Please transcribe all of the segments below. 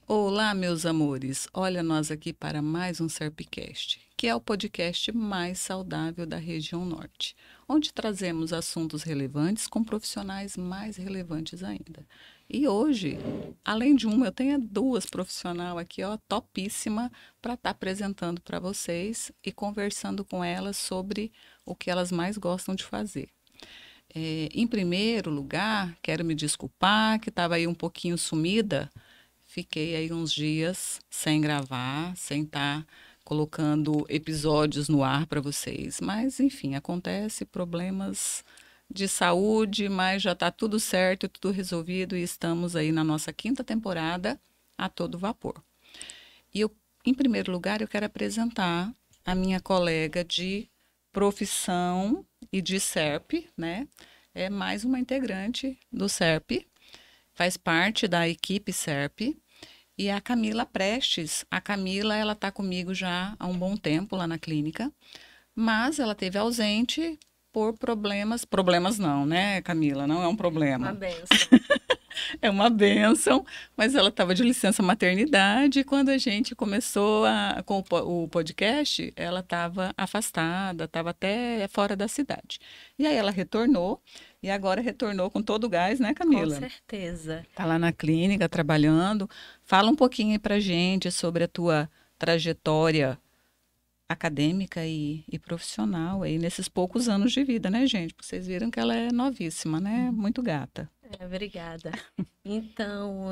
Olá, meus amores. Olha nós aqui para mais um Serpcast, que é o podcast mais saudável da região norte, onde trazemos assuntos relevantes com profissionais mais relevantes ainda. E hoje, além de uma, eu tenho duas profissionais aqui, ó, topíssima, para estar apresentando para vocês e conversando com elas sobre o que elas mais gostam de fazer. Em primeiro lugar, quero me desculpar que estava aí um pouquinho sumida. Fiquei aí uns dias sem gravar, sem estar colocando episódios no ar para vocês. Mas, enfim, acontece problemas de saúde, mas já está tudo certo, tudo resolvido e estamos aí na nossa quinta temporada a todo vapor. E eu, em primeiro lugar, eu quero apresentar a minha colega de profissão e de SERP, né? É mais uma integrante do SERP, faz parte da equipe SERP. E a Camila Prestes. A Camila, ela está comigo já há um bom tempo lá na clínica, mas ela esteve ausente por problemas. Problemas não, né, Camila? Não é um Uma problema. benção. É uma bênção, mas ela estava de licença maternidade e quando a gente começou com o podcast, ela estava afastada, estava até fora da cidade. E aí ela retornou e agora retornou com todo o gás, né, Com Camila? certeza. Está lá na clínica trabalhando. Fala um pouquinho aí para gente sobre a tua trajetória acadêmica e profissional aí nesses poucos anos de vida, né, gente? Porque vocês viram que ela é novíssima, né? Muito gata. Obrigada. Então,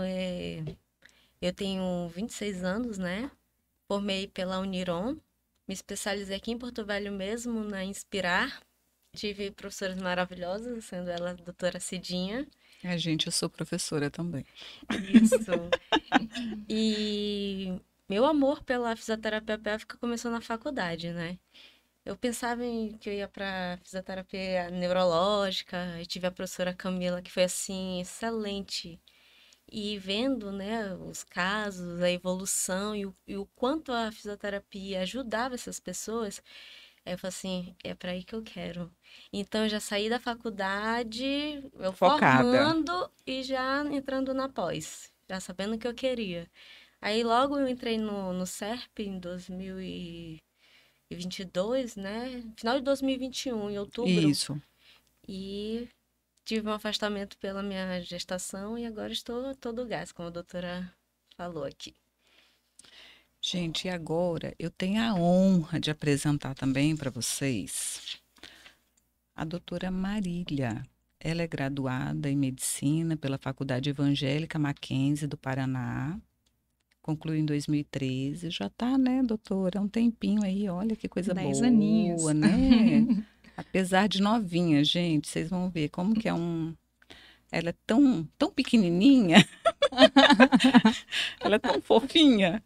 eu tenho 26 anos, né? Formei pela Uniron, me especializei aqui em Porto Velho mesmo, na Inspirar. Tive professoras maravilhosas, sendo ela a doutora Cidinha. Gente, eu sou professora também. Isso. E meu amor pela fisioterapia pélvica começou na faculdade, né? Eu pensava que eu ia para fisioterapia neurológica, e tive a professora Camila, que foi assim, excelente. E vendo, né, os casos, a evolução e o quanto a fisioterapia ajudava essas pessoas, aí eu falei assim, é para aí que eu quero. Então eu já saí da faculdade, eu Focada. formando e já entrando na pós, já sabendo o que eu queria. Aí logo eu entrei no SERP em 2022, né? Final de 2021, em outubro. Isso. E tive um afastamento pela minha gestação e agora estou todo gás, como a doutora falou aqui. Gente, e agora eu tenho a honra de apresentar também para vocês a doutora Marília. Ela é graduada em medicina pela Faculdade Evangélica Mackenzie do Paraná. Concluiu em 2013. Já tá, né, doutora? Um tempinho aí. Olha que coisa 10 boa, aninhos. né? Apesar de novinha, gente, vocês vão ver como que é um. Ela é tão pequenininha, ela é tão fofinha.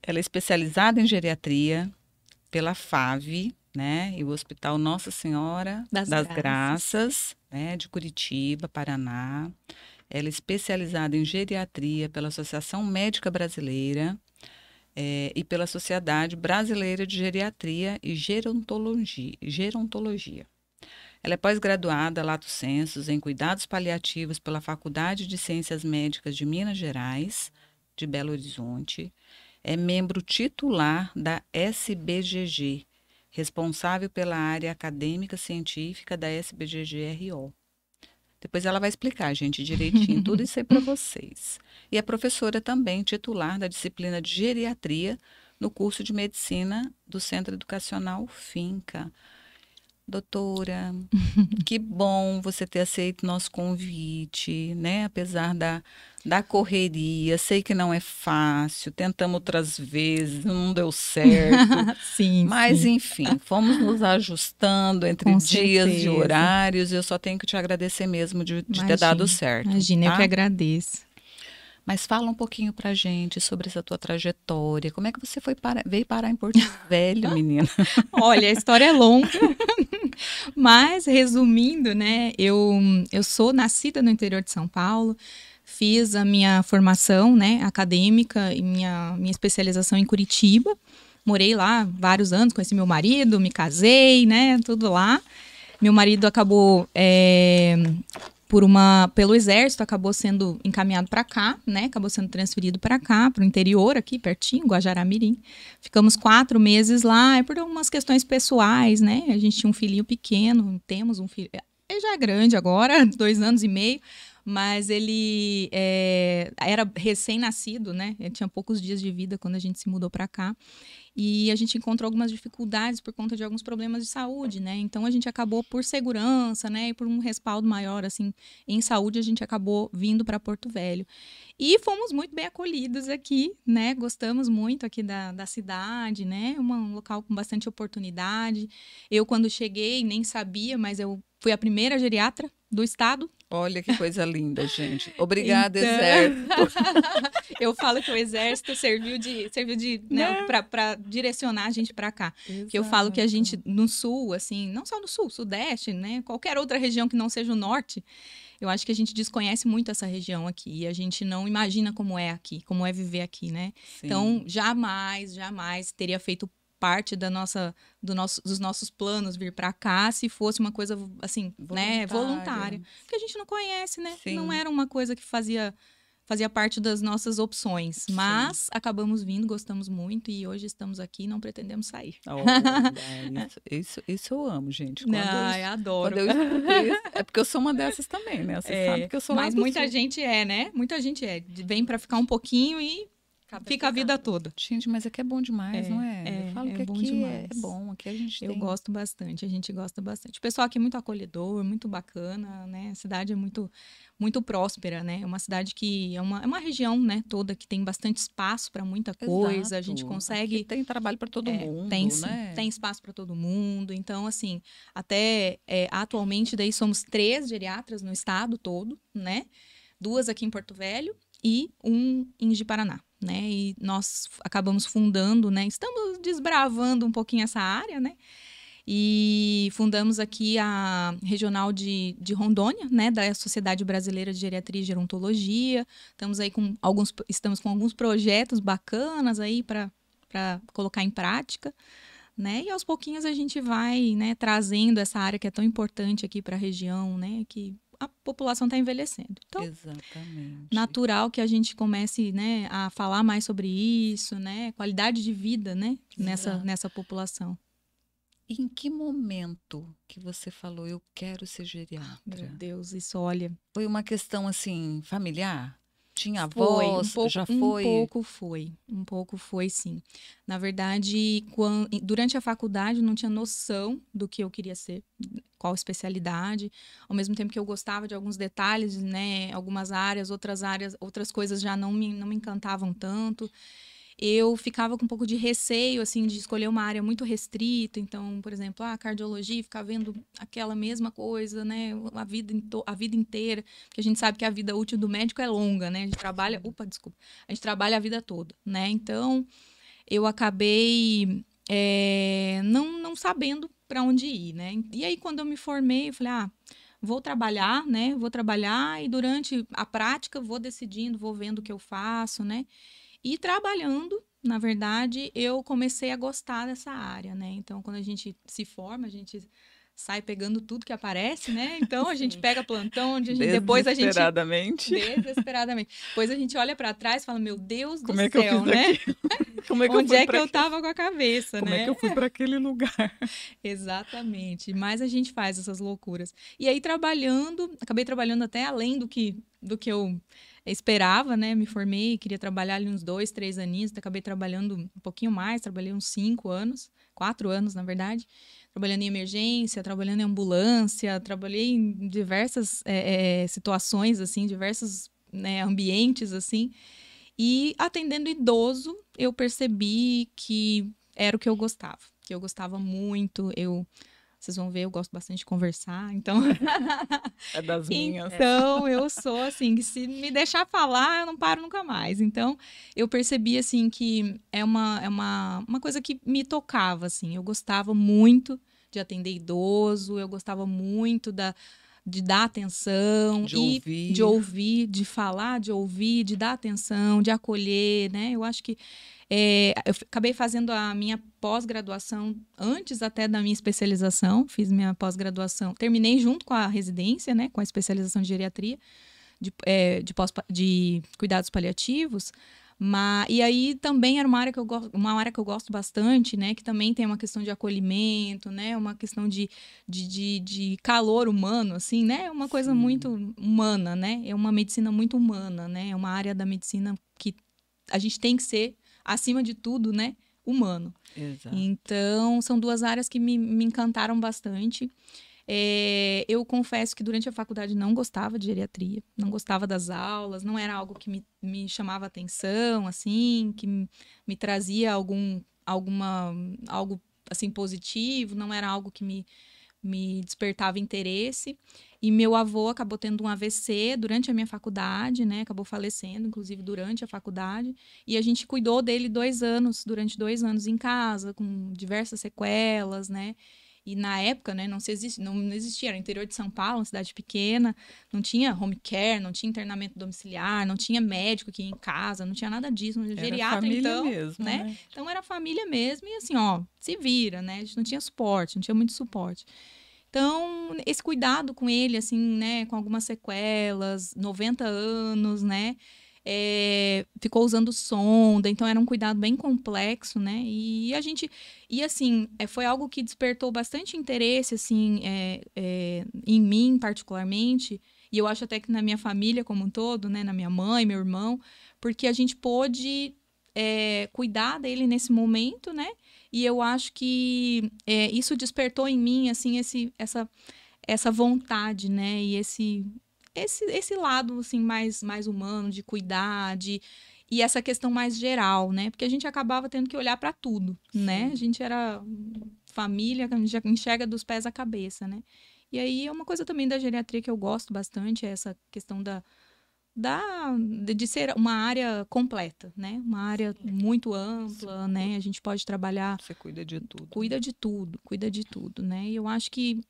Ela é especializada em geriatria pela FAV, né? E o Hospital Nossa Senhora Das das Graças. Graças, né? De Curitiba, Paraná. Ela é especializada em geriatria pela Associação Médica Brasileira e pela Sociedade Brasileira de Geriatria e Gerontologia. Ela é pós-graduada, lato sensu, em cuidados paliativos pela Faculdade de Ciências Médicas de Minas Gerais, de Belo Horizonte. É membro titular da SBGG, responsável pela área acadêmica científica da SBGG-RO. Depois ela vai explicar, gente, direitinho, tudo isso aí para vocês. E é professora também titular da disciplina de geriatria no curso de medicina do Centro Educacional Finca. Doutora, que bom você ter aceito nosso convite, né? Apesar da correria, sei que não é fácil, tentamos outras vezes, não deu certo. Sim, Mas, sim, enfim, fomos nos ajustando entre com dias e certeza. horários. Eu só tenho que te agradecer mesmo de ter dado Imagina, certo, imagina, eu que tá? agradeço. Mas fala um pouquinho pra gente sobre essa tua trajetória. Como é que você veio parar em Porto Velho, menina? Olha, a história é longa, mas resumindo, né, eu sou nascida no interior de São Paulo, fiz a minha formação, né, acadêmica e minha especialização em Curitiba. Morei lá vários anos, conheci meu marido, me casei, né, tudo lá. Meu marido acabou pelo exército, acabou sendo encaminhado para cá, né? Acabou sendo transferido para cá, para o interior aqui, pertinho, Guajará-Mirim. Ficamos 4 meses lá, por algumas questões pessoais, né? A gente tinha um filhinho pequeno, temos um filho, ele já é grande agora, 2 anos e meio, mas ele era recém-nascido, né? Ele tinha poucos dias de vida quando a gente se mudou para cá. E a gente encontrou algumas dificuldades por conta de alguns problemas de saúde, né? Então, a gente acabou, por segurança, né? E por um respaldo maior, assim, em saúde, a gente acabou vindo para Porto Velho. E fomos muito bem acolhidos aqui, né? Gostamos muito aqui da cidade, né? Um local com bastante oportunidade. Eu, quando cheguei, nem sabia, mas eu fui a primeira geriatra do estado. Olha que coisa linda, gente. Obrigada, Então, Exército. Eu falo que o Exército serviu de né, para direcionar a gente para cá. Que eu falo que a gente, no Sul, assim, não só no Sul, Sudeste, né? Qualquer outra região que não seja o Norte, eu acho que a gente desconhece muito essa região aqui. E a gente não imagina como é aqui, como é viver aqui, né? Sim. Então, jamais teria feito parte dos nossos planos vir para cá se fosse uma coisa assim, né, voluntária. Porque a gente não conhece, né? Sim. Não era uma coisa que fazia parte das nossas opções. Sim. Mas acabamos vindo, gostamos muito e hoje estamos aqui e não pretendemos sair. Isso eu amo, gente. Eu adoro. Quando eu escuto isso, é porque eu sou uma dessas também, né? Você sabe que eu sou Mas muita gente né? Muita gente vem para ficar um pouquinho e fica a vida toda. Gente, mas aqui é bom demais, não é? Eu falo que bom aqui demais. É bom, aqui a gente Eu gosto bastante, a gente gosta bastante. O pessoal aqui é muito acolhedor, muito bacana, né? A cidade é muito, muito próspera, né? É uma cidade que é uma região, né, toda que tem bastante espaço para muita coisa. Exato. A gente consegue... Aqui tem trabalho para todo mundo, né? Tem espaço para todo mundo. Então, assim, até atualmente daí somos 3 geriatras no estado todo, né? 2 aqui em Porto Velho e 1 em Ji-Paraná, né? E nós acabamos fundando, né? Estamos desbravando um pouquinho essa área, né? E fundamos aqui a regional de Rondônia, né? Da Sociedade Brasileira de Geriatria e Gerontologia. Estamos com alguns projetos bacanas aí para colocar em prática, né? E aos pouquinhos a gente vai, né, trazendo essa área que é tão importante aqui para a região, né? Que a população está envelhecendo. Então, exatamente. Natural que a gente comece, né, a falar mais sobre isso, né? Qualidade de vida, né? Nessa população. E em que momento que você falou, eu quero ser geriatra? Meu Deus, isso, olha... Foi uma questão, assim, familiar? Tinha avós? Um pouco foi, sim. Na verdade, durante a faculdade, eu não tinha noção do que eu queria ser, qual especialidade. Ao mesmo tempo que eu gostava de alguns detalhes, né? Algumas áreas, outras coisas já não me encantavam tanto. Eu ficava com um pouco de receio, assim, de escolher uma área muito restrita. Então, por exemplo, a cardiologia, ficar vendo aquela mesma coisa, né? A vida inteira. Porque a gente sabe que a vida útil do médico é longa, né? A gente trabalha... A gente trabalha a vida toda, né? Então, eu acabei não sabendo para onde ir, né? E aí, quando eu me formei, eu falei, vou trabalhar, né? Vou trabalhar e durante a prática vou decidindo, vou vendo o que eu faço, né? E trabalhando, na verdade, eu comecei a gostar dessa área, né? Então, quando a gente se forma, a gente sai pegando tudo que aparece, né? Então, a gente pega plantão, depois a gente... Desesperadamente. Depois a gente olha para trás e fala, meu Deus do céu, né? Onde é que eu tava com a cabeça, né? Como é que eu fui para aquele lugar? Exatamente. Mas a gente faz essas loucuras. E aí, acabei trabalhando até além do que eu esperava, né? Me formei, queria trabalhar ali uns 2, 3 aninhos, acabei trabalhando um pouquinho mais, trabalhei uns 5 anos, 4 anos, na verdade, trabalhando em emergência, trabalhando em ambulância, trabalhei em diversas situações, assim, diversos, né, ambientes, assim, e atendendo idoso, eu percebi que era o que eu gostava muito, vocês vão ver, eu gosto bastante de conversar, então... É das minhas. Então, eu sou assim, que se me deixar falar, eu não paro nunca mais. Então, eu percebi, assim, que é uma coisa que me tocava, assim. Eu gostava muito de atender idoso, eu gostava muito de dar atenção, de ouvir, de falar, de ouvir, de dar atenção, de acolher, né? Eu acho que eu acabei fazendo a minha pós-graduação antes até da minha especialização. Fiz minha pós-graduação, terminei junto com a residência, né? Com a especialização de geriatria, de cuidados paliativos. E aí também era uma área que eu gosto bastante, né? Que também tem uma questão de acolhimento, né? Uma questão de calor humano, assim, né? Uma coisa muito humana, né? É uma medicina muito humana, né? É uma área da medicina que a gente tem que ser, acima de tudo, né? Humano. Exato. Então, são duas áreas que me encantaram bastante. Eu confesso que durante a faculdade não gostava de geriatria, não gostava das aulas, não era algo que me chamava atenção, assim, que me trazia algo assim positivo, não era algo que me despertava interesse. E meu avô acabou tendo um AVC durante a minha faculdade, né? Acabou falecendo, inclusive, durante a faculdade. E a gente cuidou dele durante 2 anos em casa, com diversas sequelas, né? E na época, né, não existia, era o interior de São Paulo, uma cidade pequena, não tinha home care, não tinha internamento domiciliar, não tinha médico que ia em casa, não tinha nada disso, não tinha geriatra, então, mesmo, né? Então era família mesmo, e assim, ó, se vira, né? A gente não tinha suporte, não tinha muito suporte. Então, esse cuidado com ele, assim, né, com algumas sequelas, 90 anos, né? Ficou usando sonda, então era um cuidado bem complexo, né? E assim, foi algo que despertou bastante interesse, assim, em mim particularmente, e eu acho até que na minha família como um todo, né? Na minha mãe, meu irmão, porque a gente pôde cuidar dele nesse momento, né? E eu acho que isso despertou em mim, assim, essa vontade, né? E esse lado, assim, mais humano, de cuidar, e essa questão mais geral, né? Porque a gente acabava tendo que olhar para tudo, né? A gente era família, a gente já enxerga dos pés à cabeça, né? E aí é uma coisa também da geriatria que eu gosto bastante, é essa questão de ser uma área completa, né? Uma área muito ampla, né? A gente pode trabalhar... Você cuida de tudo. Cuida de tudo, né? E eu acho que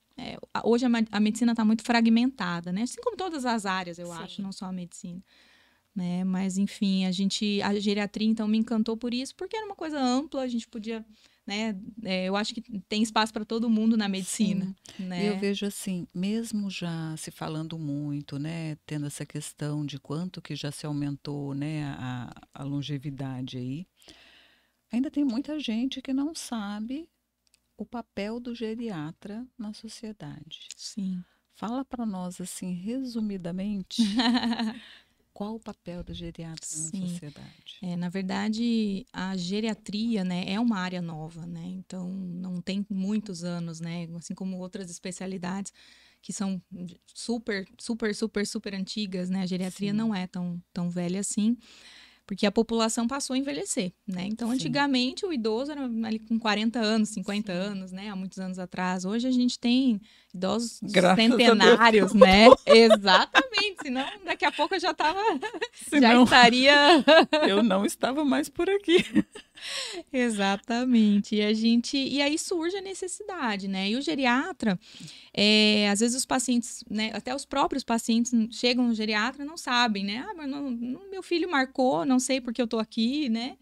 hoje a medicina está muito fragmentada, né? Assim como todas as áreas, eu acho, não só a medicina. Né? Mas, enfim, a geriatria, então, me encantou por isso, porque era uma coisa ampla, a gente podia... Né? Eu acho que tem espaço para todo mundo na medicina. Né? E eu vejo assim, mesmo já se falando muito, né, tendo essa questão de quanto que já se aumentou, né, a longevidade aí, ainda tem muita gente que não sabe o papel do geriatra na sociedade. Sim. Fala para nós, assim, resumidamente, qual o papel do geriatra na sociedade? Na verdade, a geriatria, né, é uma área nova, né? Então, não tem muitos anos, né? Assim como outras especialidades que são super, super, super, super antigas, né? A geriatria não é tão velha assim, porque a população passou a envelhecer, né? Então, antigamente, o idoso era ali com 40 anos, 50 anos, né? Há muitos anos atrás. Hoje, a gente tem idosos centenários, né? Exatamente. Senão, daqui a pouco eu já estava... já estaria... eu não estava mais por aqui. Exatamente. E aí surge a necessidade, né? E o geriatra, às vezes os pacientes, né, até os próprios pacientes chegam no geriatra e não sabem, né? Mas meu filho marcou, não sei porque eu tô aqui, né?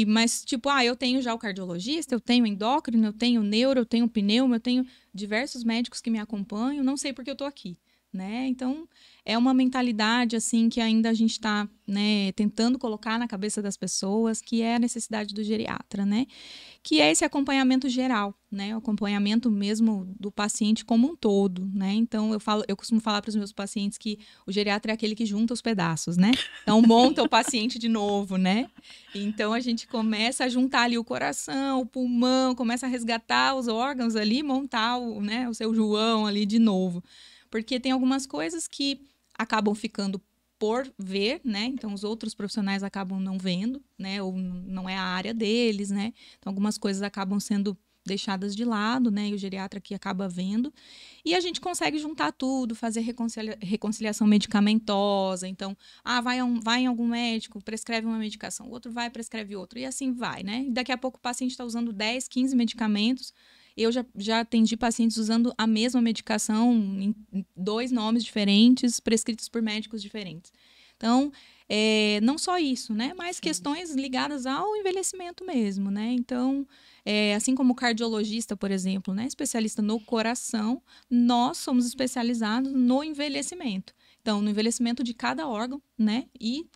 Mas, tipo, eu tenho já o cardiologista, eu tenho endócrino, eu tenho neuro, eu tenho pneuma, eu tenho diversos médicos que me acompanham, não sei porque eu tô aqui. Né? Então, é uma mentalidade assim que ainda a gente está, né, tentando colocar na cabeça das pessoas, que é a necessidade do geriatra, né? Que é esse acompanhamento geral, né? O acompanhamento mesmo do paciente como um todo, né? Então, eu costumo falar para os meus pacientes que o geriatra é aquele que junta os pedaços, né? Então, monta o paciente de novo, né? Então, a gente começa a juntar ali o coração, o pulmão, começa a resgatar os órgãos ali, montar o seu João ali de novo. Porque tem algumas coisas que acabam ficando por ver, né? Então, os outros profissionais acabam não vendo, né? Ou não é a área deles, né? Então, algumas coisas acabam sendo deixadas de lado, né? E o geriatra aqui acaba vendo. E a gente consegue juntar tudo, fazer reconciliação medicamentosa. Então, vai em algum médico, prescreve uma medicação, o outro vai, prescreve outro. E assim vai, né? E daqui a pouco o paciente está usando 10, 15 medicamentos. Eu já atendi pacientes usando a mesma medicação em 2 nomes diferentes, prescritos por médicos diferentes. Então, não só isso, né? Mas questões ligadas ao envelhecimento mesmo, né? Então, assim como o cardiologista, por exemplo, né? Especialista no coração, nós somos especializados no envelhecimento. Então, no envelhecimento de cada órgão, né? E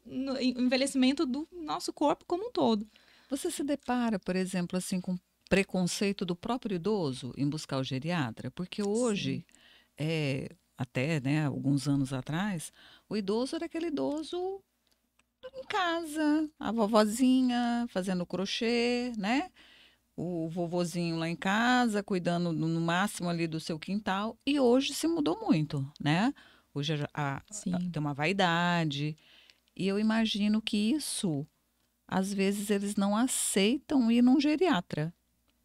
no envelhecimento do nosso corpo como um todo. Você se depara, por exemplo, assim, com preconceito do próprio idoso em buscar o geriatra? Porque hoje, até, né, alguns anos atrás, o idoso era aquele idoso em casa, a vovozinha fazendo crochê, né? O vovozinho lá em casa, cuidando no máximo ali do seu quintal. E hoje se mudou muito, né? Hoje Sim. tem uma vaidade. E eu imagino que isso, às vezes, eles não aceitam ir num geriatra.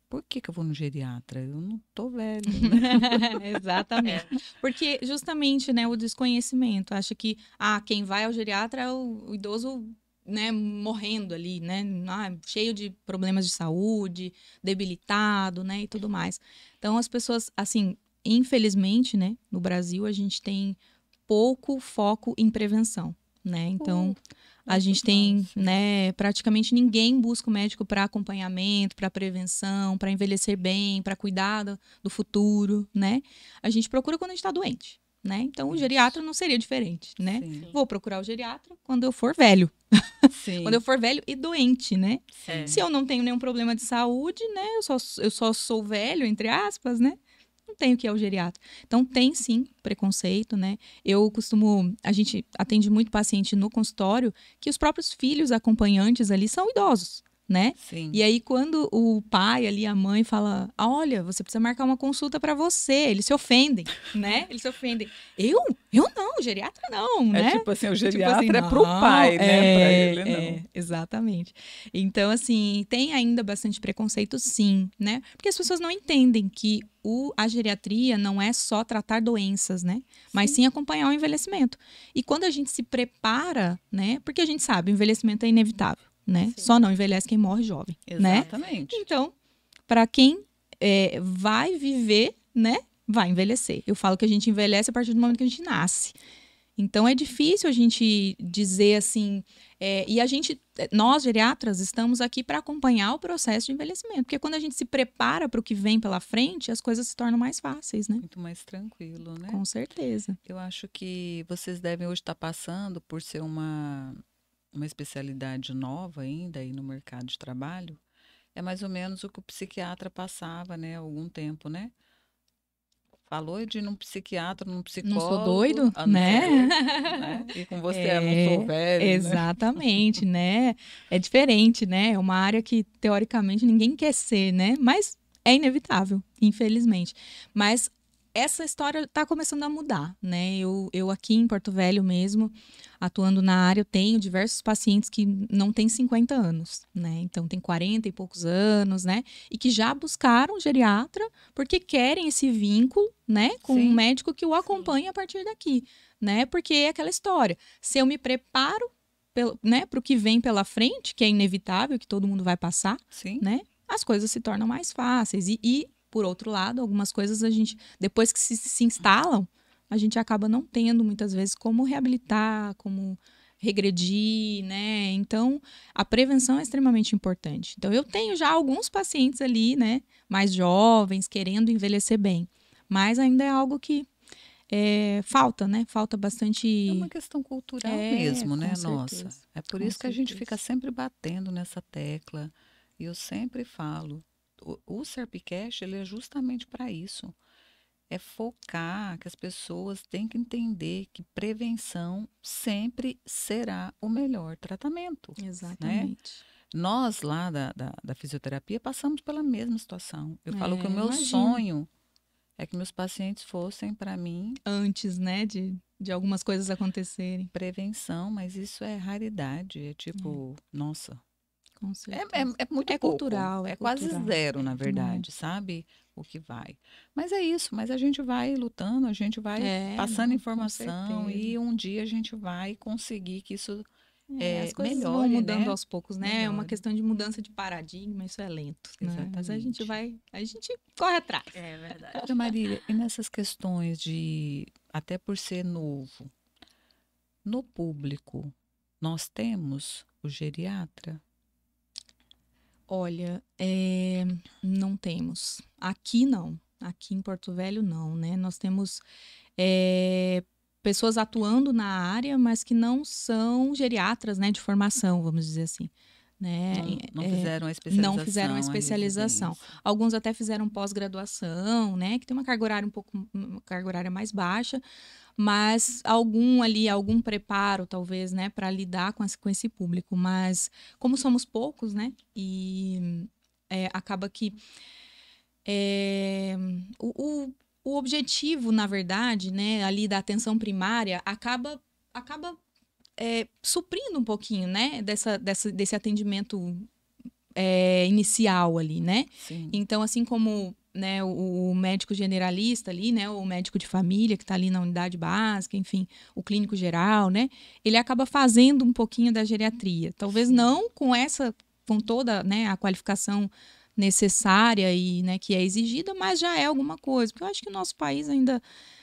Por que eu vou no geriatra? Eu não tô velho, né? Exatamente. Porque justamente, né, o desconhecimento. Acha que quem vai ao geriatra é o idoso, né, morrendo ali, né? Cheio de problemas de saúde, debilitado, né, e tudo mais. Então as pessoas, assim, infelizmente, né, no Brasil a gente tem pouco foco em prevenção, né? Então a gente tem, né, praticamente ninguém busca o médico para acompanhamento, para prevenção, para envelhecer bem, para cuidar do futuro, né? A gente procura quando a gente está doente, né? Então o geriatra não seria diferente, né? Sim. Vou procurar o geriatra quando eu for velho. Sim. Quando eu for velho e doente, né? Sim. Se eu não tenho nenhum problema de saúde, né? Eu só sou velho, entre aspas, né? Não tenho que ir ao geriatra. Então, tem sim preconceito, né? A gente atende muito paciente no consultório que os próprios filhos acompanhantes ali são idosos, né? Sim. E aí, quando o pai ali, a mãe fala, olha, você precisa marcar uma consulta para você, eles se ofendem, né? Eles se ofendem. Eu não, geriatra não, né? Tipo assim, o geriatra Tipo assim, é pro pai, né? Pra ele, não. Exatamente. Então, assim, tem ainda bastante preconceito, sim, né? Porque as pessoas não entendem que a geriatria não é só tratar doenças, né? Mas sim acompanhar o envelhecimento. E quando a gente se prepara, né? Porque a gente sabe, o envelhecimento é inevitável, né? Sim. Só não envelhece quem morre jovem, né? Exatamente. Então, para quem vai viver, né? Vai envelhecer. Eu falo que a gente envelhece a partir do momento que a gente nasce. Então, é difícil a gente dizer assim... nós, geriatras, estamos aqui para acompanhar o processo de envelhecimento. Porque quando a gente se prepara para o que vem pela frente, as coisas se tornam mais fáceis, né? Muito mais tranquilo, né? Com certeza. Eu acho que vocês devem hoje estar passando por ser uma especialidade nova ainda aí no mercado de trabalho. É mais ou menos o que o psiquiatra passava, né? Há algum tempo, né? Falou de ir num psiquiatra, num psicólogo. Não sou doido, não né? sou doido, né? E com você, não sou velho, exatamente, né? É diferente, né? É uma área que, teoricamente, ninguém quer ser, né? Mas é inevitável, infelizmente. Mas essa história está começando a mudar, né? Eu aqui em Porto Velho mesmo, atuando na área, eu tenho diversos pacientes que não têm 50 anos, né? Então, tem 40 e poucos anos, né? E que já buscaram um geriatra porque querem esse vínculo, né? Com um médico que o acompanhe a partir daqui, né? Porque é aquela história. Se eu me preparo, né, para o que vem pela frente, que é inevitável, que todo mundo vai passar, né? As coisas se tornam mais fáceis. Por outro lado, algumas coisas a gente, depois que se instalam, a gente acaba não tendo muitas vezes como reabilitar, como regredir, né? Então, a prevenção é extremamente importante. Então, eu tenho já alguns pacientes ali, né, mais jovens, querendo envelhecer bem, mas ainda é algo que falta, né? Falta bastante... É uma questão cultural mesmo, né? Certeza. Nossa. É por isso que a gente fica sempre batendo nessa tecla. E eu sempre falo, o Serpcast, ele é justamente para isso. É focar que as pessoas têm que entender que prevenção sempre será o melhor tratamento. Exatamente. Né? Nós lá da fisioterapia passamos pela mesma situação. Eu falo que o meu imagino. sonho é que meus pacientes fossem para mim... Antes, né, de algumas coisas acontecerem. Prevenção, mas isso é raridade. É tipo, nossa... Com certeza. É muito pouco. Cultural. É quase zero, na verdade, sabe? O que vai. Mas é isso, mas a gente vai lutando, a gente vai passando informação e um dia a gente vai conseguir que isso As coisas melhore, vão mudando, né, aos poucos, né? É uma Melhore. questão de mudança de paradigma, isso é lento, né? Mas a gente corre atrás. É verdade. Doutora Marília, e nessas questões até por ser novo, no público, nós temos o geriatra? Olha, não temos. Aqui não. Aqui em Porto Velho não, né? Nós temos pessoas atuando na área, mas que não são geriatras, né, de formação, vamos dizer assim. Né? Não fizeram a especialização. Não fizeram a especialização. Alguns até fizeram pós-graduação, né? Que tem uma carga horária mais baixa, mas algum preparo, talvez, né, para lidar com esse público. Mas como somos poucos, né? E acaba que o objetivo, na verdade, né, ali da atenção primária, acaba suprindo um pouquinho, né, desse atendimento inicial ali, né? Sim. Então, assim como, né, o médico generalista ali, né, o médico de família que está ali na unidade básica, enfim, o clínico geral, né, ele acaba fazendo um pouquinho da geriatria. Talvez não com toda, né, a qualificação necessária e, né, que é exigida, mas já é alguma coisa. Porque eu acho que o nosso país ainda,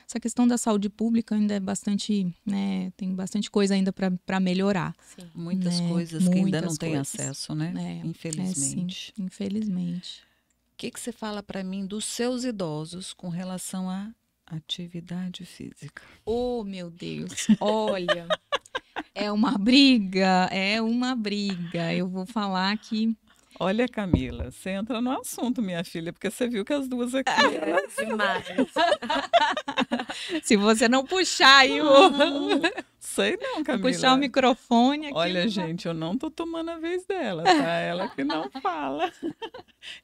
essa questão da saúde pública ainda é bastante, né, tem bastante coisa ainda para melhorar. Sim. Muitas coisas que ainda não têm acesso, né? Infelizmente. Sim, infelizmente. O que você fala para mim dos seus idosos com relação à atividade física? Oh, meu Deus, olha, é uma briga. Eu vou falar que... Olha, Camila, você entra no assunto, minha filha, porque você viu que as duas aqui... Demais. Se você não puxar aí Sei não, Camila. Puxar o microfone aqui. Olha, gente, eu não tô tomando a vez dela, tá? Ela que não fala.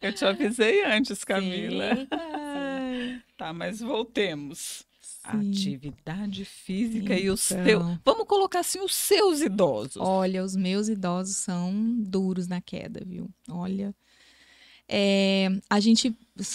Eu te avisei antes, Camila. Sim. Tá, mas voltemos. Sim. Atividade física e os Então. teus... Vamos colocar assim, os seus idosos. Olha, os meus idosos são duros na queda, viu? Olha, a gente,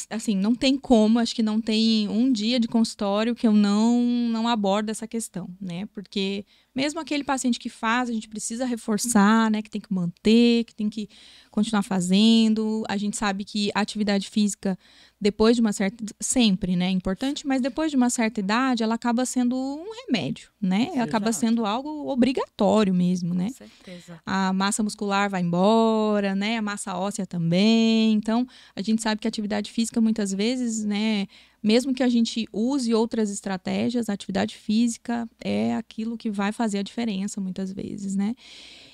assim, não tem como, acho que não tem um dia de consultório que eu não abordo essa questão, né? Porque mesmo aquele paciente que faz, a gente precisa reforçar, né? Que tem que manter, que tem que continuar fazendo. A gente sabe que a atividade física, depois de uma certa... Sempre, né? É importante, mas depois de uma certa idade, ela acaba sendo um remédio, né? Ela acaba sendo algo obrigatório mesmo, né? Com certeza. A massa muscular vai embora, né? A massa óssea também. Então, a gente sabe que a atividade física, muitas vezes, né? Mesmo que a gente use outras estratégias, a atividade física é aquilo que vai fazer a diferença, muitas vezes, né?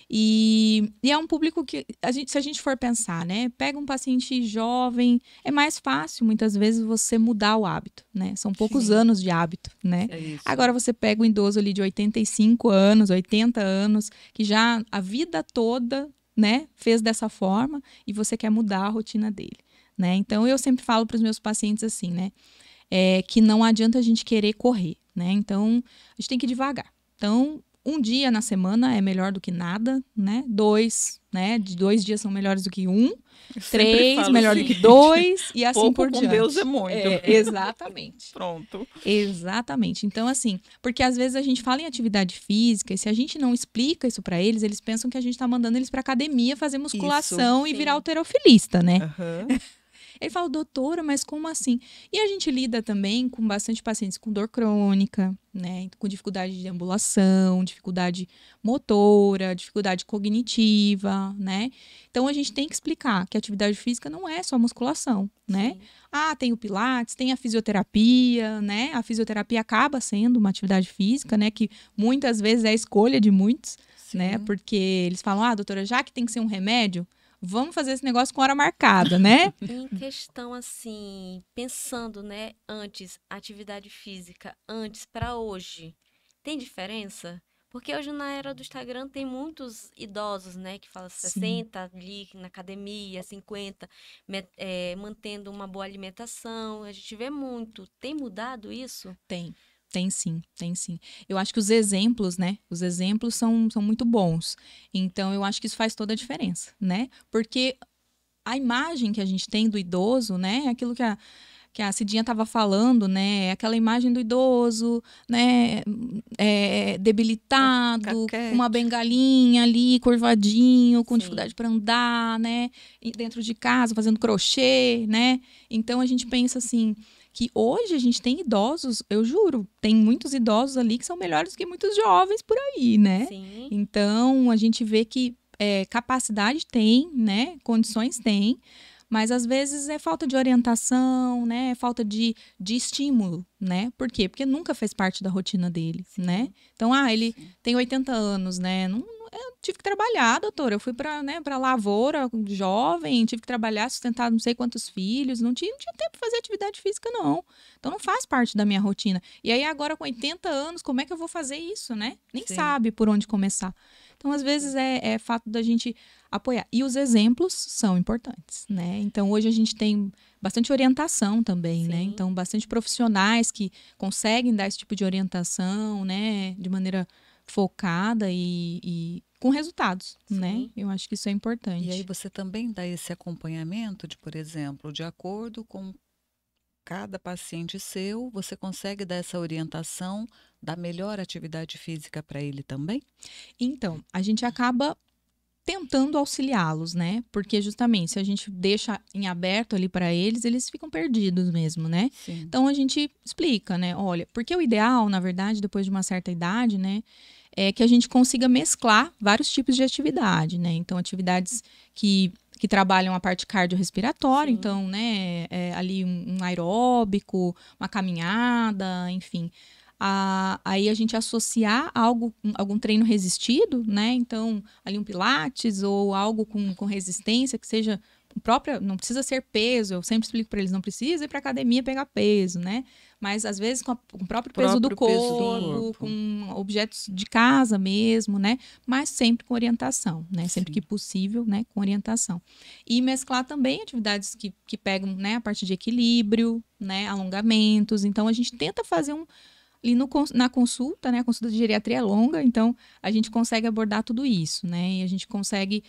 E é um público que, se a gente for pensar, né? Pega um paciente jovem, é mais fácil, muitas vezes, você mudar o hábito, né? São poucos anos de hábito, né? É isso. Agora você pega um idoso ali de 85 anos, 80 anos, que já a vida toda, né, fez dessa forma e você quer mudar a rotina dele, né? Então, eu sempre falo para os meus pacientes assim, né? Que não adianta a gente querer correr, né? Então, a gente tem que ir devagar. Então, um dia na semana é melhor do que nada, né? 2, né? De 2 dias são melhores do que 1. 3, melhor do que 2 e assim pouco por com diante. Deus é muito. Exatamente. Pronto. Exatamente. Então, assim, porque às vezes a gente fala em atividade física e se a gente não explica isso para eles pensam que a gente tá mandando eles para academia fazer musculação e virar halterofilista, né? Uhum. Ele fala, doutora, mas como assim? E a gente lida também com bastante pacientes com dor crônica, né? Com dificuldade de ambulação, dificuldade motora, dificuldade cognitiva, né? Então, a gente tem que explicar que a atividade física não é só musculação, né? Sim. Tem o pilates, tem a fisioterapia, né? A fisioterapia acaba sendo uma atividade física, né? Que muitas vezes é a escolha de muitos, né? Porque eles falam, doutora, já que tem que ser um remédio, vamos fazer esse negócio com hora marcada, né? Em questão, assim, pensando, né, antes, atividade física, antes para hoje, tem diferença? Porque hoje na era do Instagram tem muitos idosos, né, que falam 60 ali na academia, 50, mantendo uma boa alimentação, a gente vê muito. Tem mudado isso? Tem sim. Eu acho que os exemplos, né? Os exemplos são muito bons. Então, eu acho que isso faz toda a diferença, né? Porque a imagem que a gente tem do idoso, né? É aquilo que que a Cidinha estava falando, né? Aquela imagem do idoso, né? Debilitado, Caquete. com uma bengalinha ali, curvadinho, com Sim. dificuldade para andar, né? E dentro de casa, fazendo crochê, né? Então a gente pensa assim, que hoje a gente tem idosos, eu juro, tem muitos idosos ali que são melhores que muitos jovens por aí, né? Sim. Então a gente vê que capacidade tem, né? Condições tem, mas às vezes é falta de orientação, né? É falta de estímulo, né? Por quê? Porque nunca fez parte da rotina dele, né? Então, ele tem 80 anos, né? Eu tive que trabalhar, doutora. Eu fui para lavoura, jovem, tive que trabalhar, sustentar não sei quantos filhos, não tinha tempo para fazer atividade física, não. Então, não faz parte da minha rotina. E aí, agora com 80 anos, como é que eu vou fazer isso, né? Nem Sim. sabe por onde começar. Então, às vezes, é fato da gente apoiar. E os exemplos são importantes, né? Então, hoje a gente tem bastante orientação também, né? Sim. Então, bastante profissionais que conseguem dar esse tipo de orientação, né? De maneira focada e com resultados, Sim. né? Eu acho que isso é importante. E aí você também dá esse acompanhamento de, por exemplo, de acordo com cada paciente seu, você consegue dar essa orientação da melhor atividade física para ele também? Então, a gente acaba tentando auxiliá-los, né? Porque justamente se a gente deixa em aberto ali para eles, eles ficam perdidos mesmo, né? Sim. Então a gente explica, né? Olha, porque o ideal, na verdade, depois de uma certa idade, né, é que a gente consiga mesclar vários tipos de atividade, né? Então atividades que trabalham a parte cardiorrespiratória, Sim. então, né, ali um aeróbico, uma caminhada, enfim. Aí a gente associar algum treino resistido, né? Então, ali um pilates ou algo com resistência, que seja própria, não precisa ser peso, eu sempre explico para eles, não precisa ir para academia pegar peso, né? Mas às vezes com o próprio peso do corpo, com objetos de casa mesmo, né? Mas sempre com orientação, né? Sempre Sim. que possível, né? Com orientação. E mesclar também atividades que pegam, né? A parte de equilíbrio, né? Alongamentos. Então, a gente tenta fazer ali na consulta, né? A consulta de geriatria é longa, então a gente consegue abordar tudo isso, né? E a gente consegue